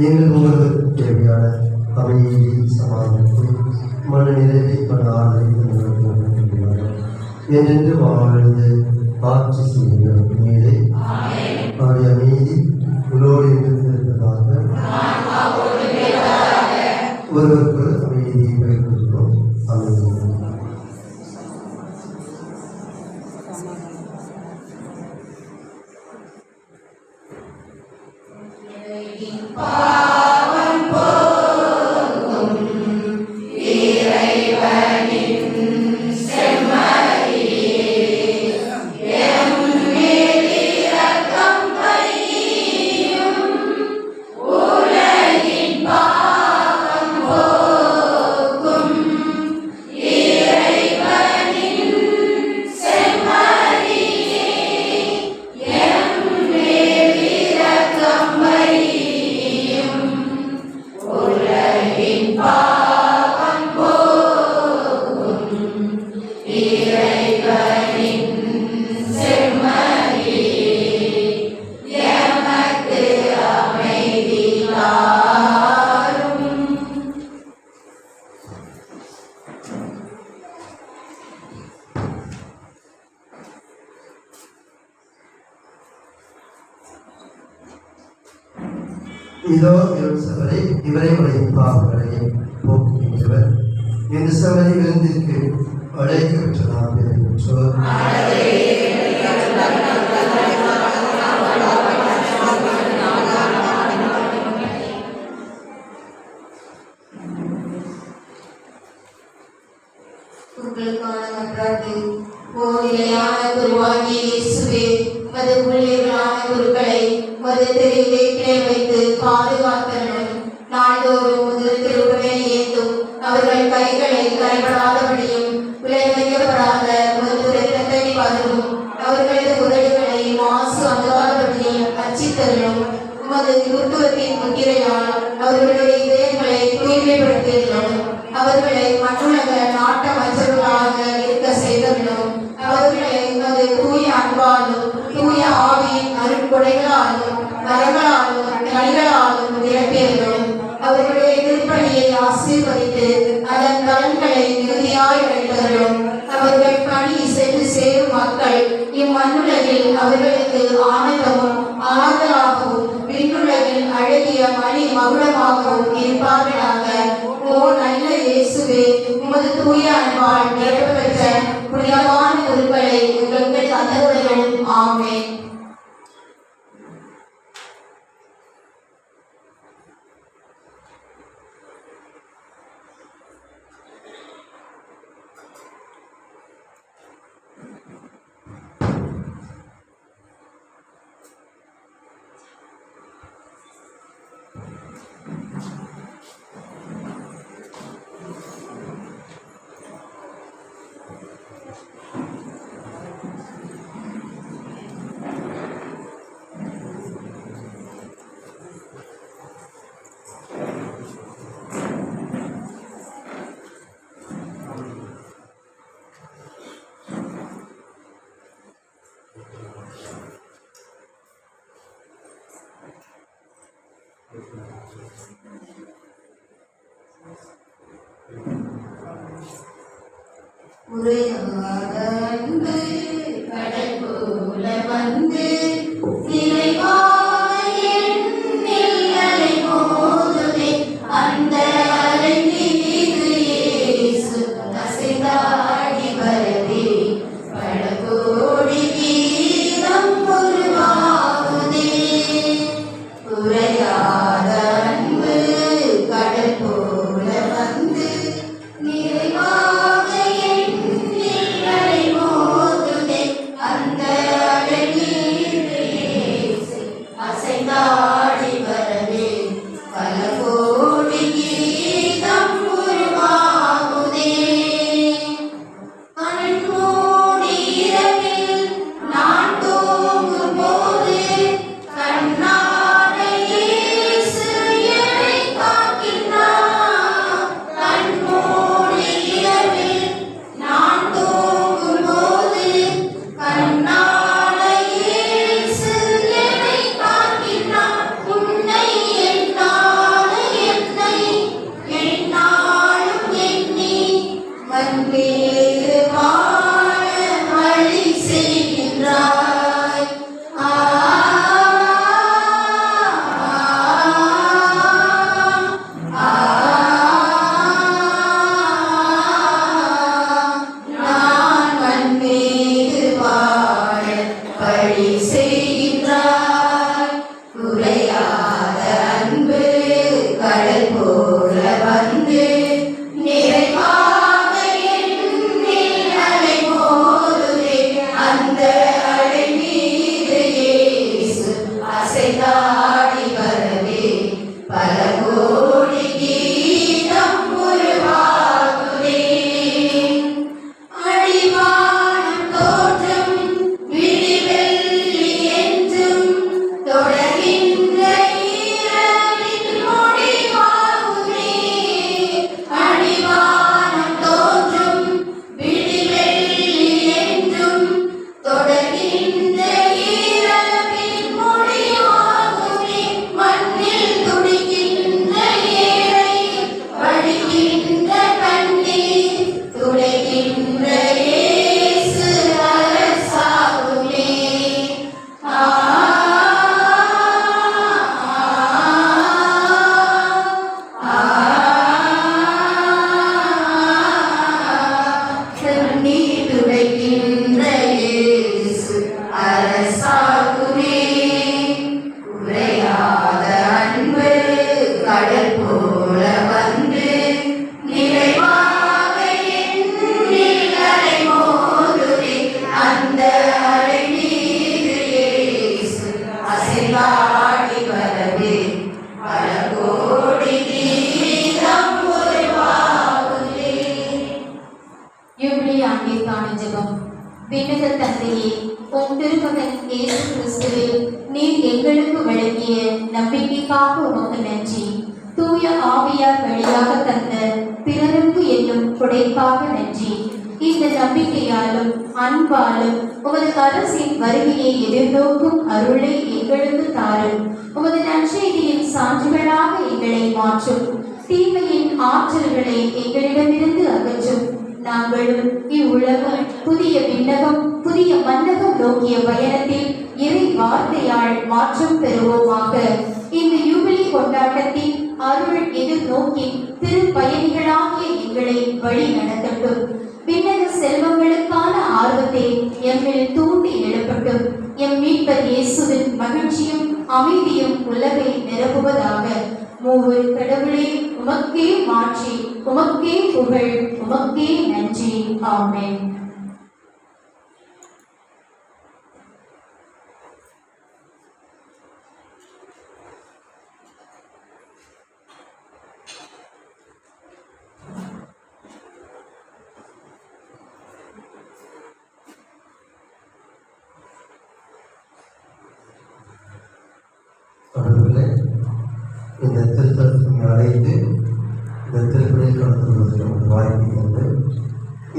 எங்கள் ஒவ்வொருவருக்கு தேவையான அமைதியை, சமாதானத்தை, மன நிறைவை, மன ஆறுதலை என்றென்று வாழ்ந்து ஆட்சி செய்கிற மீதே அவருடைய அமைதி உங்களோடு இருந்திருப்பதாக ஒருவருக்கு அமைதியை பகிர்ந்தோம். அமைதி இதோ சபரை இவரையுடைய பாவங்களை போக்குகின்றவர். இந்த சபரை விருந்திற்கு அழைக்கப்பட்ட நாம் பெற்றோர். அவர்கள் கைகளை கரைபடாதபடியும் விளைவிக்கப்படாத அவர்களது உதடுகளை மாசு அந்தாதபடியும் அச்சித்தரும். உமது குருத்துவத்தின் முத்திரையால் அவர்களுடைய இதயங்களை தூய்மைப்படுத்தியும் அவர்களை மண்ணுலக நாட்டமற்றவர்களாக இருக்க செய்தவர்களும் அவர்களை உமது தூய அன்பாலும் தூய ஆவியின் அருட்கொடைகளாலும் வரங்களாலும் கனிகளாலும் நிரப்பியவர்களும் அவர்களுடைய திருப்பணியை ஆசீர்வதித்து அதன் பலன்களை மிகுதியாய் அளித்தவர்களும் அவர்கள் பணி சென்று சேரும் மக்கள் இம்மண்ணுலகில் அவர்களுக்கு ஆனந்தமும் ஆறுதலாகவும் விண்ணுலகில் அழகிய மணி மகுடமாகவும் இருப்பார்களாக. ஓ நல்ல இயேசுவே, உமது தூய அன்பால் நிரப்ப பெற்ற புனிதமான குருக்களை உங்களுக்கு தந்தவர்களும் ஆமென். உரையாத அன்பு கடல் போல வந்து நிறைவாய் என்னில் அலை மோதுதே. அந்த அலை மீது இயேசு அசைந்தாடி வரவே பல கோடி கீதம் உருவாகுதே. உரையாத அன்பு கடல் போல வந்து நிறைவாக என்னில் அலை மோதுதே. அந்த அலை மீது இயேசு அசைந்தாடி வரவே பல கோடி கீதம் உருவாகுதே. கண்மூடி இரவில் நான் தூங்கும் போது கண்ணான இயேசு என்னை காக்கின்றார். கண்மூடி இரவில் நான் தூங்கும் போது கண்ணான இயேசு என்னை காக்கின்றார். உன்னை எண்ணாலும் எண்ணி வந்தேறு வாழ வழி செய்கின்றாய். நான் வந்தேறு வாழ வழி செய்கின்றாய். குறையாத அன்பு கடல் போல வந்து நிறைவாக என்னில் அலை மோதுதே. அந்த அலை மீது இயேசு அசைந்தாடி வரவே பல கோடி கீதம் உருவாகுதே. அடிவானம் தோற்றம் விடிவெள்ளி என்றும் தொடர்கின்ற இரவின் முடிவாகுமே. அடிவானம் தோற்றம் விடிவெள்ளி என்றும் தொடர்கின்ற இரவின் முடிவாகுமே. மண்ணில் துடிக்கின்ற ஏழை வடிக்கின்ற கண்ணீர் துடைக்கின்ற இயேசு அரசாகுமே. கண்ணீர் துடைக்கின்ற இயேசு அரசாகுமே. உரையாத அன்பு கடல் போல வந்து நிறைவாக என்னில் அலை மோதுதே. அந்த அலை மீது இயேசு அசைந்தாடி வரவே பல கோடி கீதம் உருவாகுதே. யூபிலி ஆண்டிற்கான ஜெபம். விண்ணக தந்தையே, உம் திருமகன் இயேசு கிறிஸ்துவில் நீர் எங்களுக்கு வழங்கிய நம்பிக்கைக்காக உமக்கு நன்றி. தூய ஆவியார் வழியாக தந்த பிறருக்கு என்னும் கொடைக்காக நன்றி. இந்த நம்பிக்கையாலும் அன்பாலும் உமது அரசின் வருகையை எதிர்நோக்கும் அருளை எங்களுக்கு தாரும். உமது நற்செய்தியின் சான்றுகளாக எங்களை மாற்றும். தீமையின் ஆற்றல்களை எங்களிடமிருந்து அகற்றும். நாங்களும் இவ்வுலகம் புதிய விண்ணகம் புதிய மன்னகம் நோக்கிய பயணத்தில் இறை வார்த்தையால் மாற்றம் பெறுவோமாக. இந்த யூபிலி கொண்டாட்டத்தின் அருள் எதிர்நோக்கி திருப்பயணிகளாகிய எங்களை வழி நடத்தட்டும். விண்ணக செல்வங்களுக்கான ஆர்வத்தை எம்மில் தூண்டி எழுப்பட்டும். எம் மீட்பர் இயேசுவின் மகிழ்ச்சியும் அமைதியும் உலகை நிரப்புவதாக. மூவரு கடவுளே, உமக்கே மாட்சி, உமக்கே புகழ், உமக்கே நன்றி. ஆமென். அவர்களே, இந்த திருத்தலத்தை அழைத்து இந்த திருப்பணியில் கலந்து கொள்வதற்கு ஒரு வாய்ப்பு கொண்டு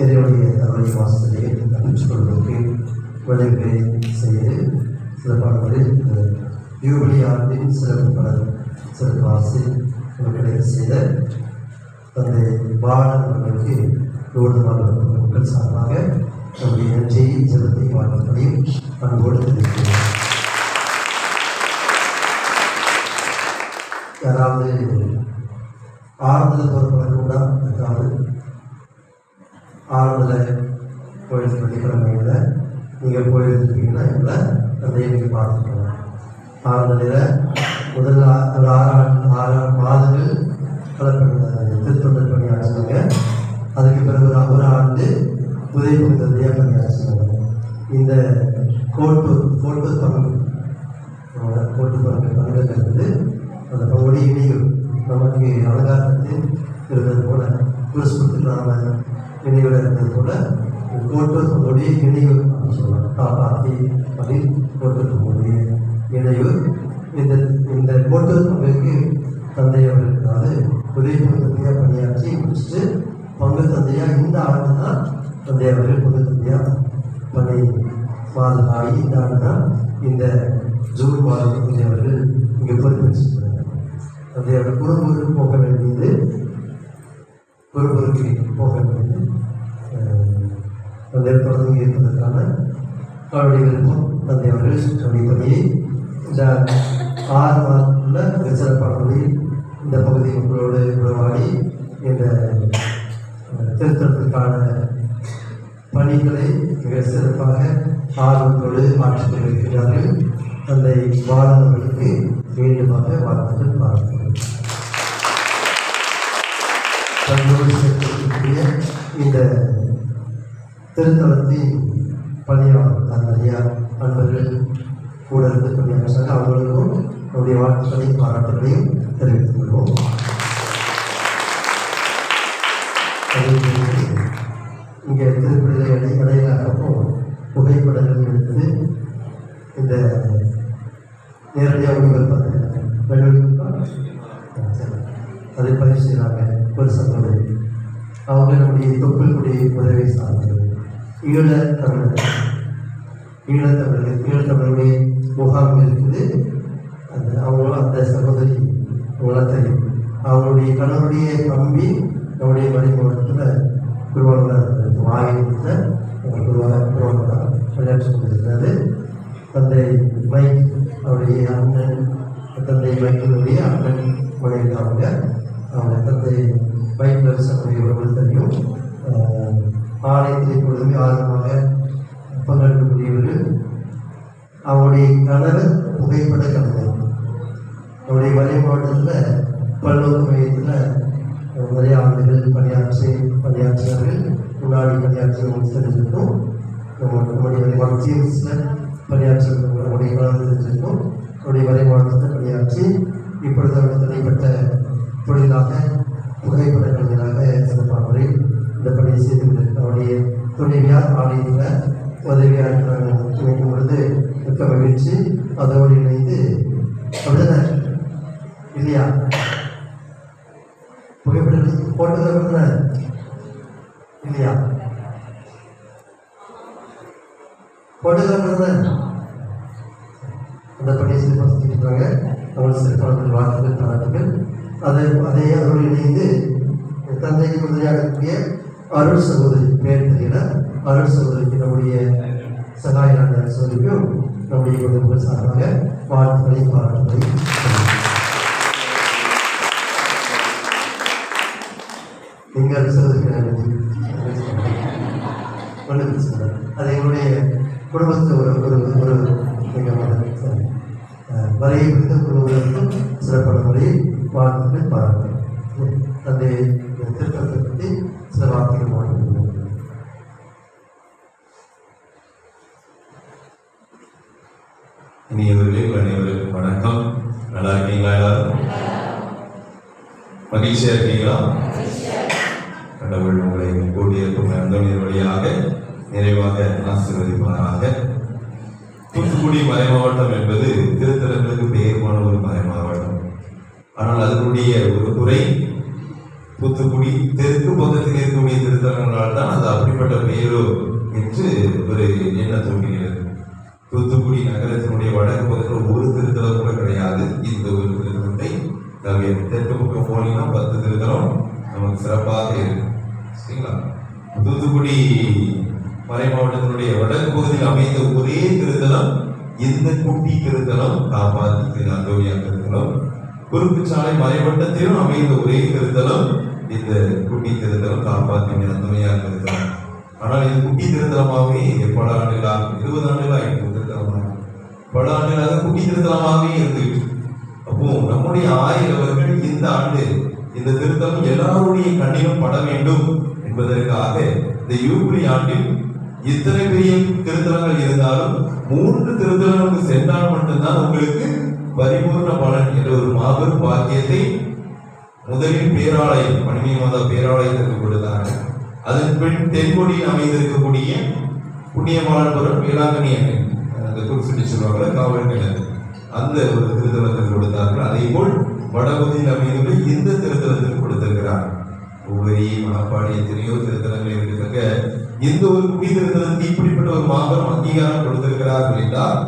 இறைவனுடைய அருளை வாசலையை பெற்றுக்கொள்வதற்கு வழிகளை செய்து சிறப்பான யூபிலி ஆண்டின் சிறப்பு ஆசை கிடைக்க செய்த தந்தை பாலன் அவர்களுக்கு மக்கள் சார்பாக நம்முடைய நன்றியை ஜெபத்தை வாழ்க்கையும் அன்போடு தெரிவிக்கிறேன். யாராவது ஆறுதல் பொறுப்படக்கூடா இருக்காது. ஆறுதலை கோயில் வெள்ளிக்கிழமையில் நீங்கள் போயிருந்தீங்கன்னா எங்களை தந்தையை நீங்கள் பார்த்துக்கலாம். ஆறுதலில் முதல் 6 மாதங்கள் திருத்தொண்டர் பணியாற்றினாங்க. அதுக்கு பிறகு ஒரு ஆண்டு உதவி தந்தையாக பணியாற்றினாங்க. இந்த கோட்டு பங்குகள் இருந்து அந்த பங்குடைய இணைகள் நமக்கு அலங்காரத்தில் இருந்தது போல கிறிஸ்துவ இணைகள் இருந்தது போல கோட்டு பங்குடைய இணைகள் சொல்லலாம். காப்பாற்றி அதில் கோட்டு பங்குடைய இணைவு இந்த கோட்டு பங்குக்கு தந்தை அவர்களுக்காக உதவி தந்தையாக பணியாற்றி முடிச்சுட்டு பங்கு தந்தையாக இந்த ஆண்டு தான் தந்தை அவர்கள் பங்கு தந்தையாக பணி மாதம் ஆகி இந்த ஆண்டு தான் இந்த ஜூன் மாதம் தந்தை அவர்கள் இங்கே பொறுப்பேற்றிருக்கிறாங்க. தந்தை அவர்கள் குறும்பூருக்கு போக வேண்டியது தந்தை தொடர்ந்து இருப்பதற்கான அவருடைய விருப்பம். தந்தை அவர்கள் அவருடைய பணியை இந்த 6 மாதத்துக்குள்ள சிறப்பான முறையில் இந்த பகுதி மக்களோடு உறவாடி இந்த திருத்தத்திற்கான பணிகளை மிக சிறப்பாக ஆர்வத்தோடு மாற்றிக் கொண்டிருக்கிறார்கள். தந்தை பாலன் அவர்களுக்கு மீண்டுமாக வாழ்த்துக்கள் பார்க்கிறோம். தன்னோடு சேர்க்கக்கூடிய இந்த திருத்தலத்தின் பணியாளர் நிறையா நண்பர்கள் கூட இருந்து பணியாற்றாங்க. அவங்களுக்கும் நம்முடைய வாழ்த்துக்களையும் பாராட்டுகளையும் தெரிவித்துக் கொள்வோம். இங்கே திருப்பதியில் இடையிலாக்கப்போ புகைப்படங்கள் எடுத்து இந்த நேரடியாக அதை பதிவு செய்கிறாங்க. ஒரு சகோதரி அவங்க நம்முடைய தொப்புள்குடி உதவி சார்ந்தது ஈழத்தமிழருடைய முகாம் இருக்குது. அவங்களும் அந்த சகோதரி அவங்களாம் தெரியும். அவங்களுடைய கணவருடைய தம்பி நம்முடைய மறைமாவட்டத்தில் குருவானூர் வாயிலில் குருவானூர் விளையாட்டு கொண்டிருக்கிறது. தந்தை மைக் அவருடைய அண்ணன், தந்தை மைக்கினுடைய அண்ணன் மனைவி அவங்க தந்தை மைக் நரசனுடைய உறவுகள் தெரியும். ஆலயத்தில் எப்பொழுதுமே ஆர்வமாக பங்கெடுக்கக்கூடியவர்கள். அவருடைய கணவர் புகைப்பட கலைஞர். அவருடைய மறை மாவட்டத்தில் பல்நோக்கு மையத்தில் நிறைய ஆண்டுகள் பணியாற்றினார்கள். முன்னாடி பணியாற்றி தெரிஞ்சிருக்கும். நம்முடைய ஜீன்ஸில் பணியாற்றி நம்முடைய கலந்து தெரிஞ்சிருக்கும். நம்முடைய மறை மாவட்டத்தில் பணியாற்றி இப்பொழுது அவர் தனிப்பட்ட தொழிலாக புகைப்பட கலைஞராக சிறப்பான முறையில் இந்த பணியை செய்து கொண்டிருக்கிறார். அவருடைய துணைவியார் ஆலயத்தில் உதவியாக இணைக்கும் பொழுது மிக்க மகிழ்ச்சி. அதோடு இணைந்து அப்படிதானே இல்லையா? புகைப்படத்தில் போட்டது இல்லையா? போட்டது அந்த பணியை சிறப்பாக செஞ்சுருக்காங்க. அவங்க சிறப்பான வாழ்த்துக்கள் பாராட்டுகள். அதே அதோடு இணைந்து தந்தைக்கு உதவியாக இருக்கக்கூடிய அருள் சகோதரி பேர் தெரியல, அருள் சகோதரிக்கு நம்முடைய சகாயான சகோதரிக்கும் நம்முடைய குடும்பங்கள் சார்பாக வாழ்த்துக்களை பாராட்டுகளை நீங்கள் சகோதரிக்கு அது எங்களுடைய குடும்பத்தில் ஒரு வரையை குறித்த குழுவினருக்கும் சிறப்பான முறையில் வாழ்த்துக்களை பாராட்டுகிறேன். தந்தை திருத்தத்தை பற்றி சில வார்த்தைகள் வாழ்த்துக்கிறோம். இனியவர்களே, அனைவருக்கும் வணக்கம். நல்லா இருக்கீங்களா? எல்லாரும் மகிழ்ச்சியா இருக்கீங்களா? கடவுள் உங்களை கூடியிருக்கும் அந்தோனியர் வழியாக நிறைவாக ஆசீர்வதிப்பாராக. தூத்துக்குடி மறை மாவட்டம் என்பது திருத்தலங்களுக்கு பெயர்மான ஒரு மறை மாவட்டம். ஆனால் அதனுடைய ஒரு குறை, தூத்துக்குடி தெற்கு பக்கத்தில் இருக்கக்கூடிய திருத்தலங்களால் தான் அது அப்படிப்பட்ட பெயரோ என்று ஒரு எண்ணம் தோன்றுகிறது. தூத்துக்குடி நகரத்தினுடைய வடக்கு பக்கத்தில் ஒரு திருத்தலம் கூட கிடையாது. இந்த ஒரு திருத்தலத்தை தெற்கு பக்கம் போனீங்கன்னா 10 திருத்தலம் நமக்கு சிறப்பாக இருக்கு. சரிங்களா? தூத்துக்குடி மறை மாவட்டத்தினுடைய வடக்கு பகுதியில் அமைந்த ஒரே திருத்தலம் இந்த குட்டி திருத்தலம் காப்பாத்தி அந்தோனியா திருத்தலம். குறுக்கு சாலை மறைவட்டத்திலும் அமைந்த ஒரே திருத்தலம் இந்த குட்டி திருத்தலம் காப்பாத்தி அந்தோனியா திருத்தலம். ஆனால் இது குட்டி திருத்தலமாகவே பல ஆண்டுகளாக 20 ஆண்டுகளாக திருத்தலமாக பல ஆண்டுகளாக குட்டி திருத்தலமாகவே இருந்துச்சு. அப்போ நம்முடைய ஆயர் அவர்கள் இந்த ஆண்டு இந்த திருத்தலம் எல்லாருடைய கண்ணிலும் பட வேண்டும் என்பதற்காக இந்த யூபிலி ஆண்டில் இத்தனை பெரிய திருத்தலங்கள் இருந்தாலும் 3 திருத்தலங்களுக்கு சென்றால் மட்டும்தான் உங்களுக்கு பரிபூர்ண பலன் என்ற ஒரு மாபெரும் பாக்கியத்தை முதலில் பேராலயம் மணிமய மாதா பேராலயத்திற்கு கொடுத்தாங்க. அதன் பின் தென்கொடியில் அமைந்திருக்கக்கூடிய புண்ணியமானபுரம் வேளாங்கண்ணி அந்த குறிப்பிட்டு சொல்லுவாங்க காவல் கிணறு அந்த ஒரு திருத்தலத்திற்கு கொடுத்தார்கள். அதே போல் வடபகுதியில் அமைந்துள்ள இந்த திருத்தலத்திற்கு கொடுத்திருக்கிறார். ஒவ்வொரு மணப்பாடி எத்தனையோ திருத்தலங்கள் இருக்கிறாங்க. இந்த ஒரு குடி திருத்தலத்துக்கு இப்படிப்பட்ட ஒரு மாபெரும் அங்கீகாரம் கொடுத்திருக்கிறார்கள் என்றால்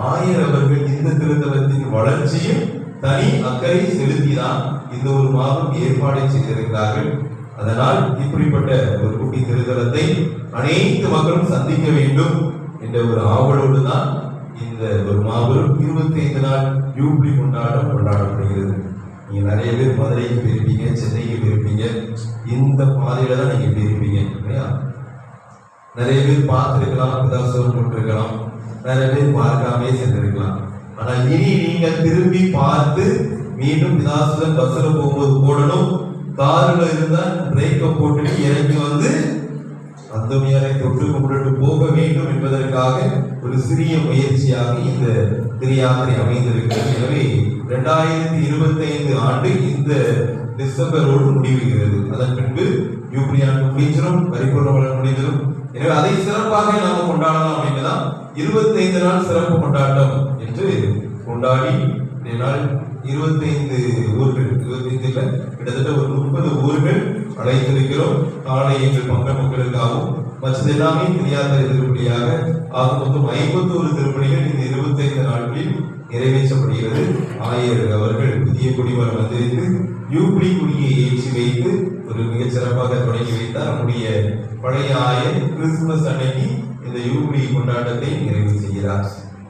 ஆயர் அவர்கள் இந்த திருத்தலத்தின் வளர்ச்சியில் தனி அக்கறை செலுத்திதான் இந்த ஒரு மாபெரும் ஏற்பாடை செய்திருக்கிறார்கள். அதனால் இப்படிப்பட்ட ஒரு குட்டி திருத்தலத்தை அனைத்து மக்களும் சந்திக்க வேண்டும் என்ற ஒரு ஆவலோடு தான் இந்த ஒரு மாபெரும் 25 நாள் யூபிலி கொண்டாடப்படுகிறது. நீங்க நிறைய பேர் மதுரைக்கு போயிருப்பீங்க, சென்னைக்கு போயிருப்பீங்க, இந்த பாதையில தான் நீங்க போயிருப்பீங்க இல்லையா? நிறைய பேர் பார்த்திருக்கலாம், பிரதாசம் போட்டிருக்கலாம், நிறைய பேர் பார்க்காமே சென்றிருக்கலாம். ஆனா இனி நீங்க திரும்பி பார்த்து மீண்டும் பிதாசுடன் பஸ்ல போகும்போது போடணும், காருல இருந்தா பிரேக்கை போட்டுட்டு இறங்கி வந்து அந்தோனியாரை தொட்டு கும்பிட்டு போக வேண்டும் என்பதற்காக ஒரு சிறிய முயற்சியாக இந்த திரியாத்திரை அமைந்திருக்கிறது. எனவே 2025 ஆண்டு இந்த டிசம்பரோடு முடிவுகிறது. அதன் பின்பு யூபிலி ஆண்டு முடிஞ்சிடும், பரிபூர்ண பலன் முடிஞ்சிடும். எனவே அதை சிறப்பாக நாம் கொண்டாடலாம் அப்படின்னுதான் 25 நாள் சிறப்பு கொண்டாட்டம் என்று கொண்டாடி 25 ஊர்கள் 25ல கிட்டத்தட்ட ஒரு 30 ஊர்கள் அழைத்திருக்கிறோம். காலை எங்கள் மக்கள் மக்களுக்காகவும் மற்றது எல்லாமே திரியாத்திரை திருப்பணியாக ஆக மொத்தம் 51 திருப்பணிகள் இந்த 25 நாட்களில் நிறைவேற்றப்படுகிறது. ஆயர் அவர்கள் புதிய குடிமரம் வந்திருந்து யூபிலி கொடியை ஏற்றி வைத்து ஒரு மிகச் சிறப்பாக தொடங்கி வைத்தார். நம்முடைய பழைய ஆயர் கிறிஸ்துமஸ் அன்னைக்கு இந்த யூபிலி கொண்டாட்டத்தை நிறைவு செய்கிறார்.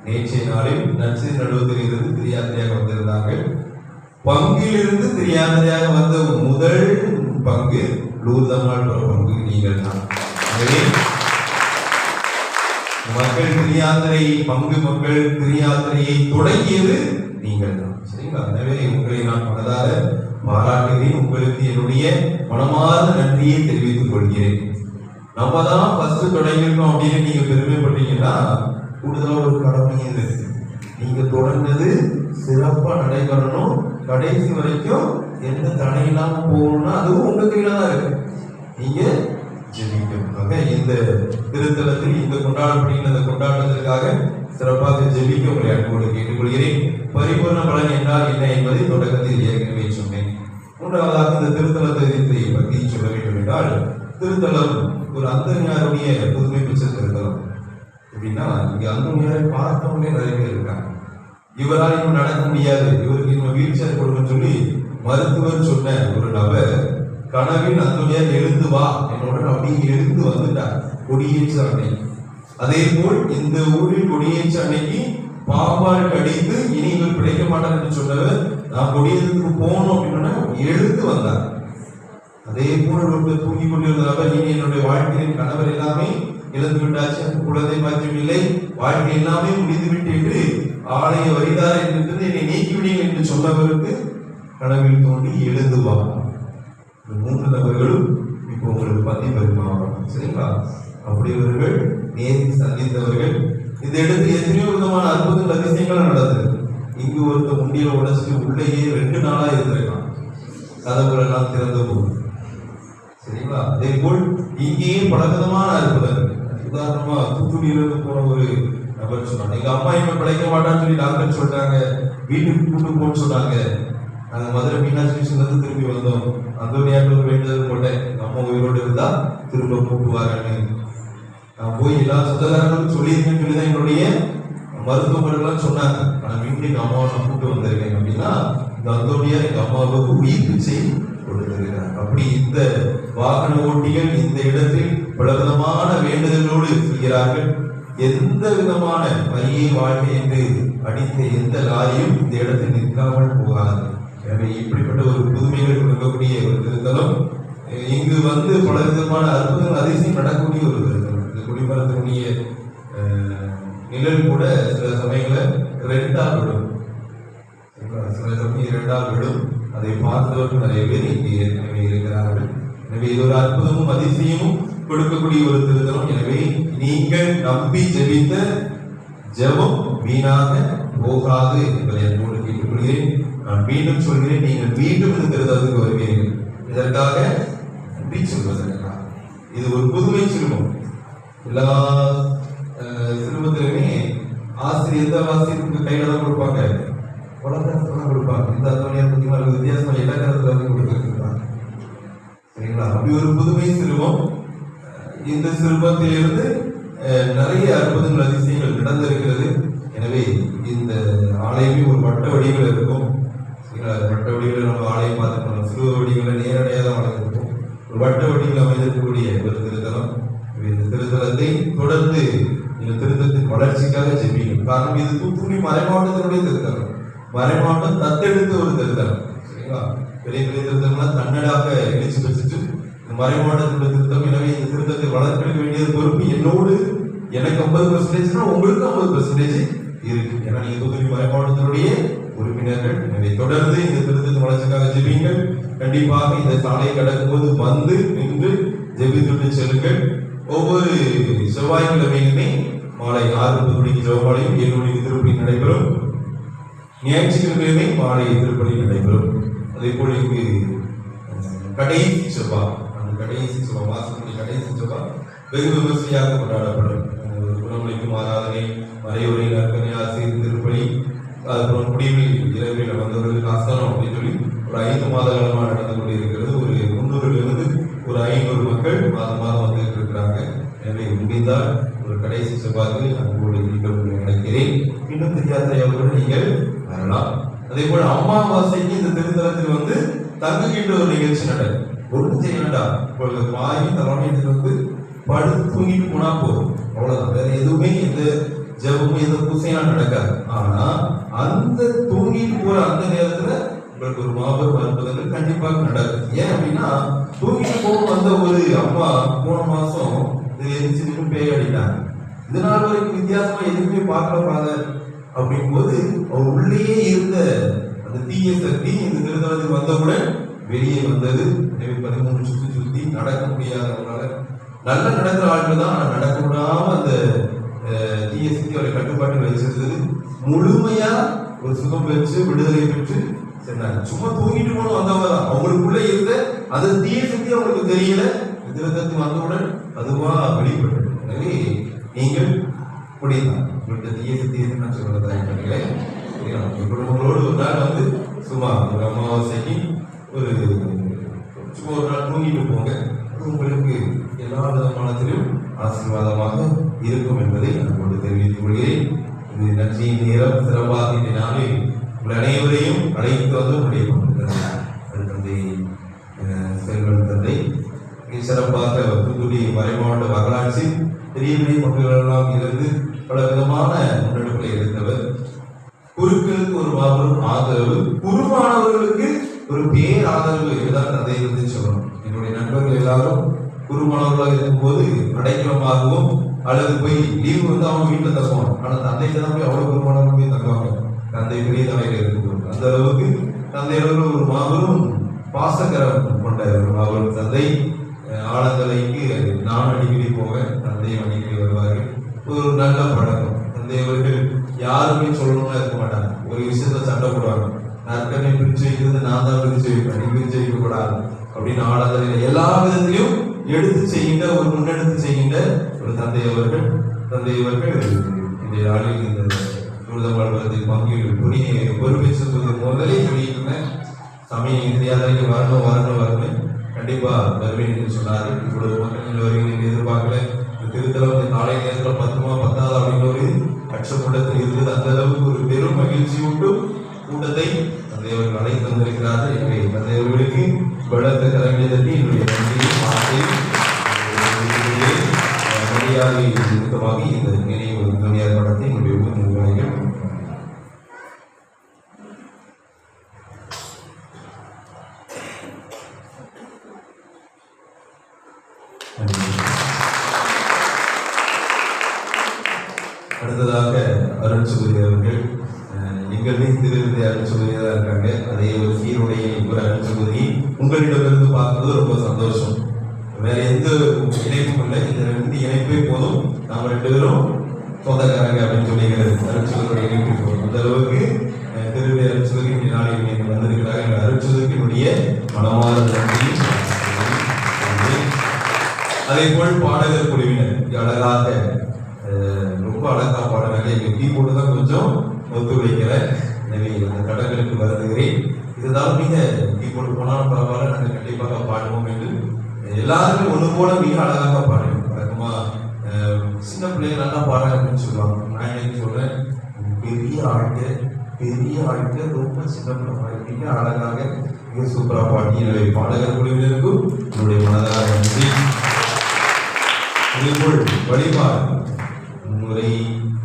நேற்றைய நாளில் நச்சு நடுவத்தில் இருந்து திரியாத்திரையாக வந்திருந்தார்கள். பங்கிலிருந்து திரியாத்திரையாக வந்த முதல் பங்கு லூர்தம்மாள் பங்கு நீங்கள் தான். மக்கள் திரியாத்திரை பங்கு மக்கள் திரியாத்திரையை தொடங்கியது நீங்கள் தான். சரிங்களா? எனவே உங்களை நான் மனதார பாராட்டுகிறேன். உங்களுக்கு என்னுடைய மனமார்ந்த நன்றியை தெரிவித்துக் கொள்கிறேன். நம்ம தான் ஃபர்ஸ்ட் தொடங்கிருக்கோம் அப்படின்னு நீங்க பெருமைப்பட்டீங்கன்னா கூடுதலாக ஒரு கடமையும் இருக்கு. நீங்க தொடர்ந்தது சிறப்பா நடைபெறணும், கடைசி வரைக்கும் எந்த தடை இல்லாம போகணும்னா அதுவும் உங்க கையில தான் இருக்கு. நீங்க ஜெபிக்கும் இந்த திருத்தலத்தில் இந்த கொண்டாடப்படுகின்ற இந்த கொண்டாட்டத்திற்காக சிறப்பாக ஜெபிக்க உங்களை அன்போடு கேட்டுக்கொள்கிறேன். பரிபூர்ண பலன் என்றால் என்ன என்பதை தொடக்கத்தில் ஏற்கனவே சொன்னேன். மூன்றாவதாக இந்த திருத்தலத்தை பற்றி சொல்ல வேண்டும் என்றால் திருத்தலம் ஒரு அந்தோனியாருடைய புதுமை பெற்ற திருத்தலம். எப்படின்னா இங்க அந்தோனியாரை பார்த்தவங்களே நிறைய பேர் இருக்காங்க. இவரால் இன்னும் நடக்க முடியாது, இவருக்கு இன்னும் வீல் சேர் கொடுக்கணும்னு சொல்லி மருத்துவர் சொன்ன ஒரு நபர் கனவில் அந்தோனியார் எழுந்து வா என்னோட அப்படியே எழுந்து வந்துட்டார் கொடியேற்ற அன்னைக்கு. அதே போல் இந்த ஊரில் கொடியேற்ற அன்னைக்கு பாம்பால் கடித்து இனி இவர் பிழைக்க மாட்டார் என்று சொன்னவர் நான் கொடியேற்றத்துக்கு போகணும் அப்படின்னா எழுந்து வந்தார். அதே போல் ஒருத்தர் தூங்கி கொண்டிருந்தவர் இனி என்னுடைய வாழ்க்கையின் கணவர் எல்லாமே இழந்து விட்டாச்சு, குழந்தை பாக்கியம் இல்லை, வாழ்க்கை எல்லாமே முடிந்துவிட்டு என்று ஆலய வரிதார் என்று என்னை நீக்கிவிடுங்கள் என்று சொன்னவருக்கு கனவில் தோண்டி எழுந்து வா. 3 நபர்களும் இப்போ உங்களுக்கு பத்தி பெருமாவாங்க. சரிங்களா? அப்படியவர்கள் நேரில் சந்தித்தவர்கள். இந்த இடத்துல எத்தனையோ விதமான அற்புதங்கள் அதிசயங்கள் நடந்தது. இங்கு ஒருத்தர் முண்டியில உடச்சிட்டு உள்ளேயே 2 நாளா இருந்திருக்கான், கதவுகள் எல்லாம் திறந்த போது. சரிங்களா? அதே போல் இங்கேயே பலவிதமான அற்புதங்கள். உதாரணமா தூத்துக்குடியிலிருந்து போன ஒரு நபர் சொன்னாங்க, எங்க அம்மா இப்ப பிழைக்க மாட்டான்னு சொல்லி டாக்டர் சொல்லிட்டாங்க, வீட்டுக்கு கூட்டு போன்னு சொன்னாங்க. நாங்க மதுரை மீனாட்சி மிஷன்ல திரும்பி வந்தோம். அந்தோனியாருக்கு ஒரு வேண்டுதல் போட்டேன், அம்மா உயிரோடு இருந்தா திரும்ப கூட்டுவாங்கன்னு. நான் போய் எல்லா சொந்தக்காரங்களும் சொல்லியிருக்கேன்னு சொல்லி தான் என்னுடைய மருத்துவமனைலாம் சொன்னாங்க. ஆனா வீட்டுக்கு அம்மாவை நான் கூட்டு வந்திருக்கேன் அப்படின்னா இந்த அந்தோனியார் எங்க அம்மாவுக்கு உயிர் பிச்சை கொடுத்திருக்கிறார். அப்படி இந்த வாகன ஓட்டிகள் இந்த இடத்தில் பலவிதமான வேண்டுதலோடு செய்கிறார்கள். எந்த விதமான வரியை வாழ்க்கை என்று அடித்த எந்த லாரியும் இந்த இடத்தில் நிற்காமல் போகாது. எனவே இப்படிப்பட்ட ஒரு புதுமைகள் கொடுக்கக்கூடிய ஒரு திருத்தலம், இங்கு வந்து பல விதமான அற்புதங்கள் அதிசயம் நடக்கக்கூடிய ஒரு திருத்தலம். இந்த குடிமரத்தினுடைய நிழல் கூட சில சமயங்களில் ரெண்டாக விடும், சில சமயம் இரண்டாக விடும். அதை பார்த்தவர்கள் நிறைய பேர் இங்கே ஏற்கனவே இருக்கிறார்கள். எனவே இது ஒரு அற்புதமும் அதிசயமும் கொடுக்கக்கூடிய ஒரு திருத்தலம். எனவே நீங்கள் நம்பி ஜெபித்த ஜெபம் வீணாக போகாது என்பதை என்னோடு கேட்டுக்கொள்கிறேன். நான் மீண்டும் சொல்கிறேன், நீங்கள் மீண்டும் இந்த திருத்தலத்துக்கு வருவீர்கள். இதற்காக நன்றி சொல்வதற்காக. இது ஒரு புதுமை சிறுமம். எல்லா சிறுமத்திலுமே ஆசிரியர் எந்த ஆசிரியருக்கு கையில தான் கொடுப்பாங்க, உலகத்துல தான் கொடுப்பாங்க. இந்த அந்தோனியார் பார்த்தீங்கன்னா வித்தியாசமா இலக்கணத்துல வந்து கொடுத்துருக்காங்க. சரிங்களா? அப்படி ஒரு புதுமை சிறுமம். இந்த சிறுமத்திலிருந்து நிறைய அற்புதங்கள் அதிசயங்கள் நடந்திருக்கிறது. எனவே இந்த ஆலயமே ஒரு வட்ட வடிவில் இருக்கும். வட்ட வடிவில் நம்ம ஆலயம் பார்த்துக்கணும். சிறு வடிவில் நேரடியாக தான் வளர்ந்துருக்கும். ஒரு வட்ட வடிவில் அமைந்திருக்கக்கூடிய ஒரு திருத்தலம். இந்த திருத்தலத்தை தொடர்ந்து இந்த திருத்தத்தின் வளர்ச்சிக்காக ஜெபிக்கும். காரணம் இது தூத்துக்குடி மறைமாவட்டத்தினுடைய திருத்தலம். மறைமாவட்டம் தத்தெடுத்த ஒரு திருத்தலம். சரிங்களா? பெரிய பெரிய திருத்தம்லாம் தன்னடாக எழுச்சி பெற்றுட்டு மறைமாவட்டத்தினுடைய திருத்தம். எனவே இந்த திருத்தத்தை வளர்க்க வேண்டிய பொறுப்பு என்னோடு, எனக்கு 50% உங்களுக்கு 50% இருக்கு. ஏன்னா நீங்க தூத்துக்குடி மறைமாவட்டத்தினுடைய உறுப்பினர்கள். எனவே தொடர்ந்து இந்த திருத்தத்தின் வளர்ச்சிக்காக ஜெபிங்கள். கண்டிப்பாக இந்த சாலையை கடக்கும் போது வந்து நின்று ஜெபித்துட்டு செல்லுங்கள். ஒவ்வொரு செவ்வாய்க்கிழமையுமே மாலை 6:30 மணிக்கு ஜெபமாலையும் 7 மணிக்கு திருப்பலி நடைபெறும். ஞாயிற்றுக்கிழமையுமே மாலை திருப்பலி நடைபெறும். அதே போல இங்கு கடைசி செவ்வாய், அந்த கடைசி செவ்வாய், மாசத்துடைய கடைசி செவ்வாய் வெகு விமர்சையாக கொண்டாடப்படும். குணமளிக்கும் ஆராதனை, மறையுரை, நற்கனை, ஆசிரியர் திருப்பலி, அதுக்கப்புறம் குடிவில் இரவில் வந்தவர்களுக்கு ஆஸ்தானம் அப்படின்னு சொல்லி ஒரு 5 மாத காலமாக நடந்து கொண்டிருக்கிறது. ஒரு 300 ஒரு 500 மக்கள் மாதம் வந்துட்டு இருக்கிறாங்க. எனவே முடிந்தால் ஒரு கடைசி செவ்வாய்க்கு அன்போடு நினைக்கிறேன். இன்னும் தெரியாத நீங்கள் வரலாம். அதே போல அமாவாசைக்கு இந்த திருத்தலத்தில் வந்து தங்குகின்ற ஒரு நிகழ்ச்சி நடக்கும். ஒன்றும் செய்ய வேண்டாம். இப்பொழுது வாங்கி தலைமையத்துக்கு வந்து படுத்து தூங்கிட்டு போனா போதும், அவ்வளவுதான். வேற எதுவுமே எந்த ஜெபமும் எந்த பூசையும் நடக்காது. ஆனா அந்த தூங்கிட்டு போற அந்த நேரத்துல உங்களுக்கு ஒரு மாபெரும் அற்புதங்கள் கண்டிப்பாக நடக்கும். ஏன் அப்படின்னா தூங்கிட்டு போக வந்த ஒரு அம்மா போன மாசம் எரிச்சு பேய் அடிட்டாங்க. இதனால வரைக்கும் வித்தியாசமா எதுவுமே பார்க்கலாத அப்படின் போது அவர் உள்ளேயே இருந்த அந்த தீய சக்தி இந்த திருத்தலத்துக்கு வந்தவுடன் வெளியே வந்தது. 13 சுத்தி நடக்க முடியாதவங்களால, நல்ல நடக்கிற ஆட்கள் தான் நடக்க விடாம அந்த தீய சக்தி அவரை கட்டுப்பாட்டில் வச்சிருந்தது. முழுமையா ஒரு சுகம் பெற்று விடுதலை பெற்று சொன்னாங்க. சும்மா தூங்கிட்டு போன வந்தவங்க தான். அவங்களுக்குள்ள இருந்த அந்த தீய சக்தி அவங்களுக்கு தெரியல. திருத்தத்துக்கு வந்தவுடன் அதுவா வெளிப்பட்டது. எனவே நீங்கள் முடியலாம். உங்கள்கிட்ட தீய சக்தி நான் சொல்றதா குடும்பங்களோடு ஒரு நாள் வந்து சும்மா ஒரு அமாவாசைக்கு சும்மா ஒரு நாள் தூங்கிட்டு போங்க. உங்களுக்கு எல்லா விதமானத்திலும் ஆசீர்வாதமாக இருக்கும் என்பதை நான் தெரிவித்துக் கொள்கிறேன். இது நன்றியின் நேரம். சிறப்பாக நாளில் உங்கள் அனைவரையும் அழைத்து வந்து உடைய தந்தை செல்வன் தந்தை சிறப்பாக தூத்துக்குடி மறைமாவட்ட வரலாற்று பெரிய பெரிய மக்களெல்லாம் இருந்து பல விதமான முன்னெடுப்புகளை எடுத்தவர். குருக்களுக்கு ஒரு மாபெரும் ஆதரவு, குருமானவர்களுக்கு ஒரு பேர் ஆதரவு என்றுதான் தந்தை வந்து சொல்லணும். என்னுடைய நண்பர்கள் எல்லாரும் குருமானவர்களாக இருக்கும்போது அடைக்கலமாகவும் அல்லது போய் லீவு வந்து அவங்க வீட்டில் தங்குவாங்க. ஆனால் தந்தைக்கு தான் போய் அவ்வளோ குருமானவர்கள் போய் தங்குவாங்க. தந்தை பெரிய தலையில் இருக்கும்போது அந்த அளவுக்கு தந்தையோட ஒரு மாபெரும் பாசக்கரம் கொண்ட ஒரு மாபெரும் தந்தை. ஆழந்தலைக்கு நான் அடிக்கடி போவேன், தந்தையும் அடிக்கடி வருவார்கள். ஒரு நல்ல பழக்கம். தந்தை அவர்கள் யாருமே சொல்லணும்னு இருக்க மாட்டாங்க. ஒரு விஷயத்த சண்டை போடுவாங்க. நற்கனை பிரிச்சு வைக்கிறது நான் தான் பிரிச்சு வைப்பேன், நீ பிரிச்சு வைக்கக்கூடாது அப்படின்னு ஆழந்தலையில எல்லா விதத்திலையும் எடுத்து செய்கின்ற ஒரு முன்னெடுத்து செய்கின்ற ஒரு தந்தை அவர்கள். இந்த நாளில் இந்த வாழ்வதை பங்கில் பொறுப்பேற்று முதலே சொல்லிட்டு சமயம் தெரியாத வரணும் கண்டிப்பா வருவேன் என்று சொன்னார்கள். இவ்வளவு மக்கள் வருவீங்க எதிர்பார்க்கல. இந்த திருத்தலம் நாளை நேரத்தில் 10 அப்படின்னு ஒரு அச்சப்படத்தில் இருந்தது. அந்த அளவுக்கு ஒரு பெரும் மகிழ்ச்சி உண்டு. கூட்டத்தை தந்தையவர்கள் அழைத்து வந்திருக்கிறார்கள். எனவே தந்தையவர்களுக்கு பலத்த கரங்களை தட்டி என்னுடைய நன்றியை வார்த்தையும் மரியாதை நிமித்தமாக இந்த நினைவு துணியார் படத்தை என்னுடைய நிர்வாகிகள் அடுத்ததாக அருண் சுகுதி அவர்கள் எங்களுமே திருவிழா அருண் சுகுதியாக தான் இருக்காங்க. அதே ஒரு சீருடைய ஒரு அருண் சுகுதி உங்களிடமிருந்து பார்ப்பது ரொம்ப சந்தோஷம். வேற எந்த இணைப்பும் இல்லை. இந்த ரெண்டு இணைப்பே போதும். நாம் ரெண்டு பேரும் சொந்தக்காரங்க அப்படின்னு சொல்லிக்கிறது அருண் சுகுதியுடைய இணைப்பு போதும். அந்த அளவுக்கு திருவிழா அருண் சுகுதி இந்த நாளில் வந்திருக்கிறாங்க. அருண் சுகுதியினுடைய மனமார்ந்த நன்றி. அதே போல் பாடகர் குழுவினர் அழகாக ரொம்ப அழகா பாடுறாங்க. எங்க கீபோர்டு தான் கொஞ்சம் ஒத்துழைக்கிறேன். எனவே அந்த தடங்களுக்கு வருகிறேன். இதுதான் நீங்க கீபோர்டு போனாலும் பரவாயில்ல, நாங்கள் கண்டிப்பாக பாடுவோம் என்று எல்லாருமே ஒன்று போல மிக அழகாக பாடுறேன். வழக்கமா சின்ன பிள்ளைங்க நல்லா பாடுறாங்க அப்படின்னு சொல்லுவாங்க. நான் என்ன சொல்றேன், பெரிய ஆட்கள் ரொம்ப சின்ன பிள்ளை மிக அழகாக மிக சூப்பரா பாடி. எனவே பாடகர் குழுவினருக்கும் என்னுடைய மனதார நன்றி. இதேபோல் வழிபாடு முறை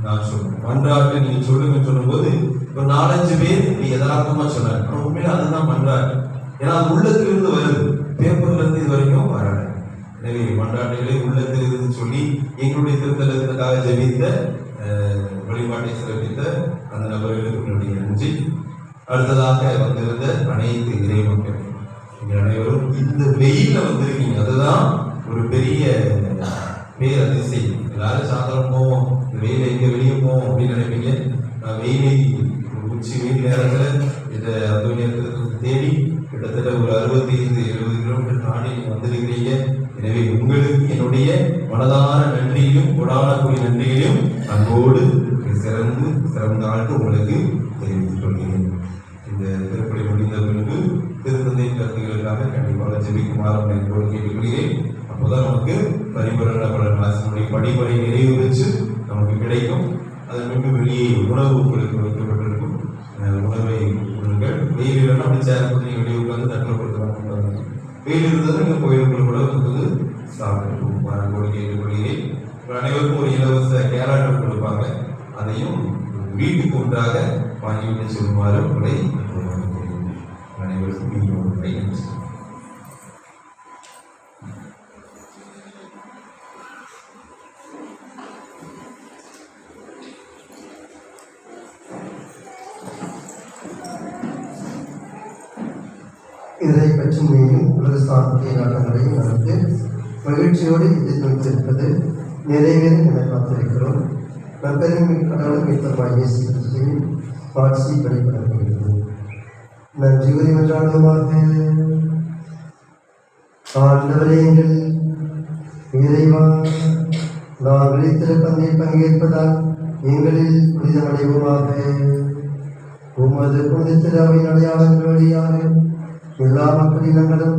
நான் சொல்றேன். மன்றாட்டு நீங்க சொல்லுங்க சொல்லும்போது ஒரு 4-5 பேர் இப்படி யதார்த்தமா சொன்னாங்க. உண்மையில அதுதான் மன்றாட்டு. ஏன்னா அது உள்ளத்திலிருந்து வருது, பேப்பர்ல இருந்து இது வரைக்கும் வரல. எனவே மன்றாட்டுகளை உள்ளத்திலிருந்து சொல்லி எங்களுடைய திருத்தலத்துக்காக ஜெபித்த வழிபாட்டை சிறப்பித்த அந்த நபர்களுக்கு என்னுடைய நன்றி. அடுத்ததாக வந்திருந்த அனைத்து இறை மக்கள் நீங்கள் அனைவரும் இந்த வெயில வந்திருக்கீங்க. அதுதான் ஒரு பெரிய பேர் அதிசயம். எல்லாரும் சாயந்தரம் போவோம், வெயில எங்க வெளியே போவோம் அப்படின்னு நினைப்பீங்க. நான் வெயிலை உச்சி வெயில் நேரத்தில் இந்த அந்தோனியத்தை தேடி கிட்டத்தட்ட ஒரு 65-70 கிலோமீட்டர் தாண்டி வந்திருக்கிறீங்க. எனவே உங்களுக்கு என்னுடைய மனதார நன்றியையும் கொடானக்கூடிய நன்றியையும் அன்போடு சிறந்த ஆண்டு உங்களுக்கு தெரிவித்துக் கொள்கிறேன். இந்த திருப்பணி முடிந்த பின்பு திருத்தந்தை கருத்துக்களுக்காக கண்டிப்பாக ஜெபிக்குமாறு என்போடு கேட்டுக்கொள்கிறேன். அப்போதான் நமக்கு பரிபூரண பலன் ஆசிரியருடைய படிப்படை நிறைவு வச்சு நமக்கு கிடைக்கும். அதன் பின்பு வெளியே உணவு உங்களுக்கு வைக்கப்பட்டிருக்கும். உணவை கொடுங்கள். வெயில் இல்லைன்னா அப்படி சேர் பண்ணி வெளியே உட்காந்து தட்டில் கொடுத்துருவாங்க. வெயில் இருந்ததும் நீங்கள் கோயிலுக்குள்ள கூட வந்து சாப்பிட்டு மரபோடு கேட்டுக்கொள்கிறேன். அனைவருக்கும் ஒரு இலவச கேரட் கொடுப்பாங்க. அதையும் வீட்டுக்கு ஒன்றாக வாங்கிவிட்டு சொல்லுமாறு உங்களை அனைவருக்கும் மீண்டும் நன்றி. இதை பற்றியும் உலக சார்ந்த நாட்டங்களையும் நடந்து மகிழ்ச்சியோடு எதிர்நோக்கியிருப்பது நிறைவேறும் என காத்திருக்கிறோம். நம்பெரும் கடவுள் மீட்பர் இயேசு கிறிஸ்துவின் ஆட்சி வெளிப்படப்படுகிறது. நன்றி உரிமையாளமாக ஆண்டவரே, எங்கள் இறைவா, நாங்கள் திருப்பந்தியில் பங்கேற்பதால் எங்களில் புனிதமடைவோமாக. உமது புனித திருவின் அடையாளங்கள் வழியாக எல்லா மக்களினங்களும்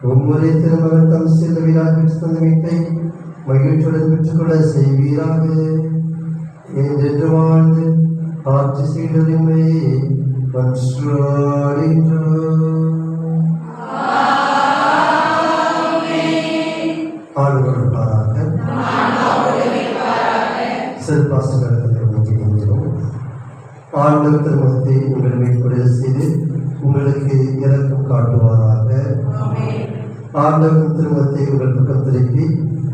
ஒவ்வொரு திருமகன் தம் செல்வீராக தந்த மீட்பை மகிழ்ச்சியுடன் பெற்றுக்கொள்ள செய்வீராக. என்று வாழ்ந்து ஆட்சி செய்ததுமே ஆளுநர்களாக ஆண்டவர் திருமணத்தை உங்கள் மேற்கொள்ள செய்து உங்களுக்கு இரக்கம் காட்டுவாராக. ஆண்டவர் திருமணத்தை உங்கள் பக்கம் திருப்பி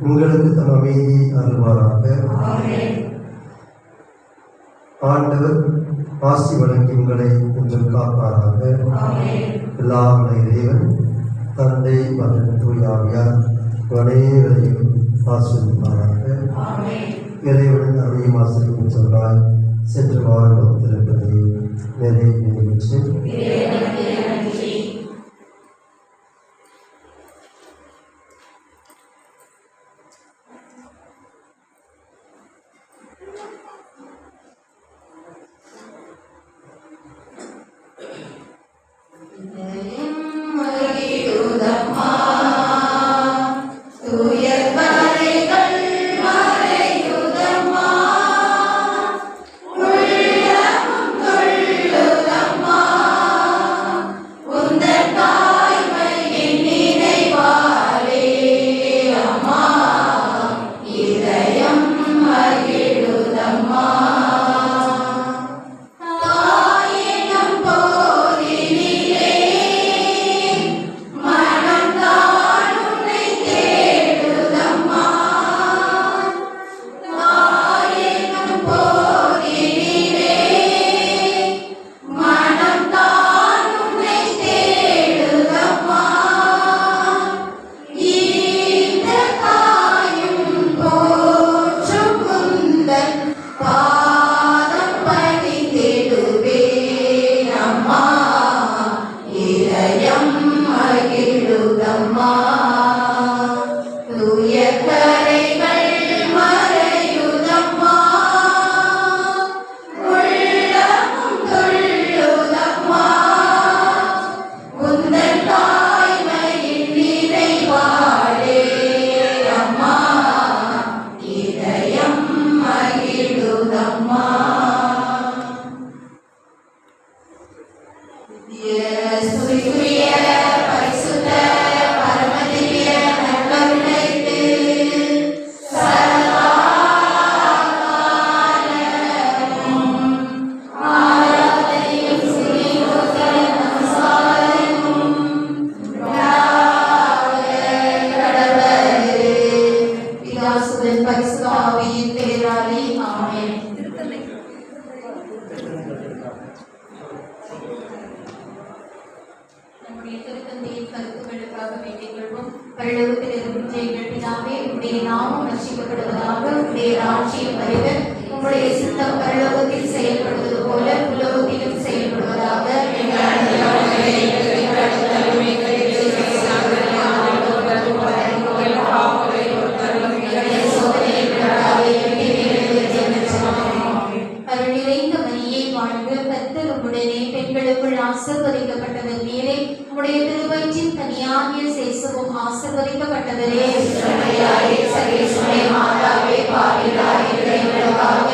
உங்களுக்கு தம் அமைதி அருள்வாராக. ஆண்டவர் ஆசி வழங்கி உங்களை கொஞ்சம் காப்பாராக. எல்லாம் இறைவன் தந்தை மற்றும் தூய ஆவியார் அனைவரையும் ஆசிர்வதிப்பாராக. இறைவன் அதையும் ஆசிரியர் சொன்னார். சென்று வாழ்வோம் திருப்பதி நிறைவேற்று. உள்ளமும் துள்ளுதம்மா திருத்தந்தையின் கருத்துக்களுக்காக வேண்டிக் கொள்வோம். பரலோகத்தில் இருக்கின்ற எங்கள் பிதாவே, உம்முடைய நாமம் ரட்சிக்கப்படுவதாக. உம்முடைய ராஜ்யம் வருக. உம்முடைய சித்தம் பரலோகத்தில் செயல்படுவது போல உலகத்திலும் செயல்படுவதாக. எங்கள் அன்றாட உணவை எங்களுக்கு அளித்தருளும். எங்களுக்கு அருள் நிறைந்த மரியே வாழ்க. கர்த்தர் உம்முடனே, பெண்களுக்குள் ஆசீர்வதிக்கப்பட்டவர் நீரே. உம்முடைய திருவயிற்றின் கனியாகிய இயேசுவும் ஆசீர்வதிக்கப்பட்டவரே. மாதாவே பாவிகளாய் எங்களுக்காக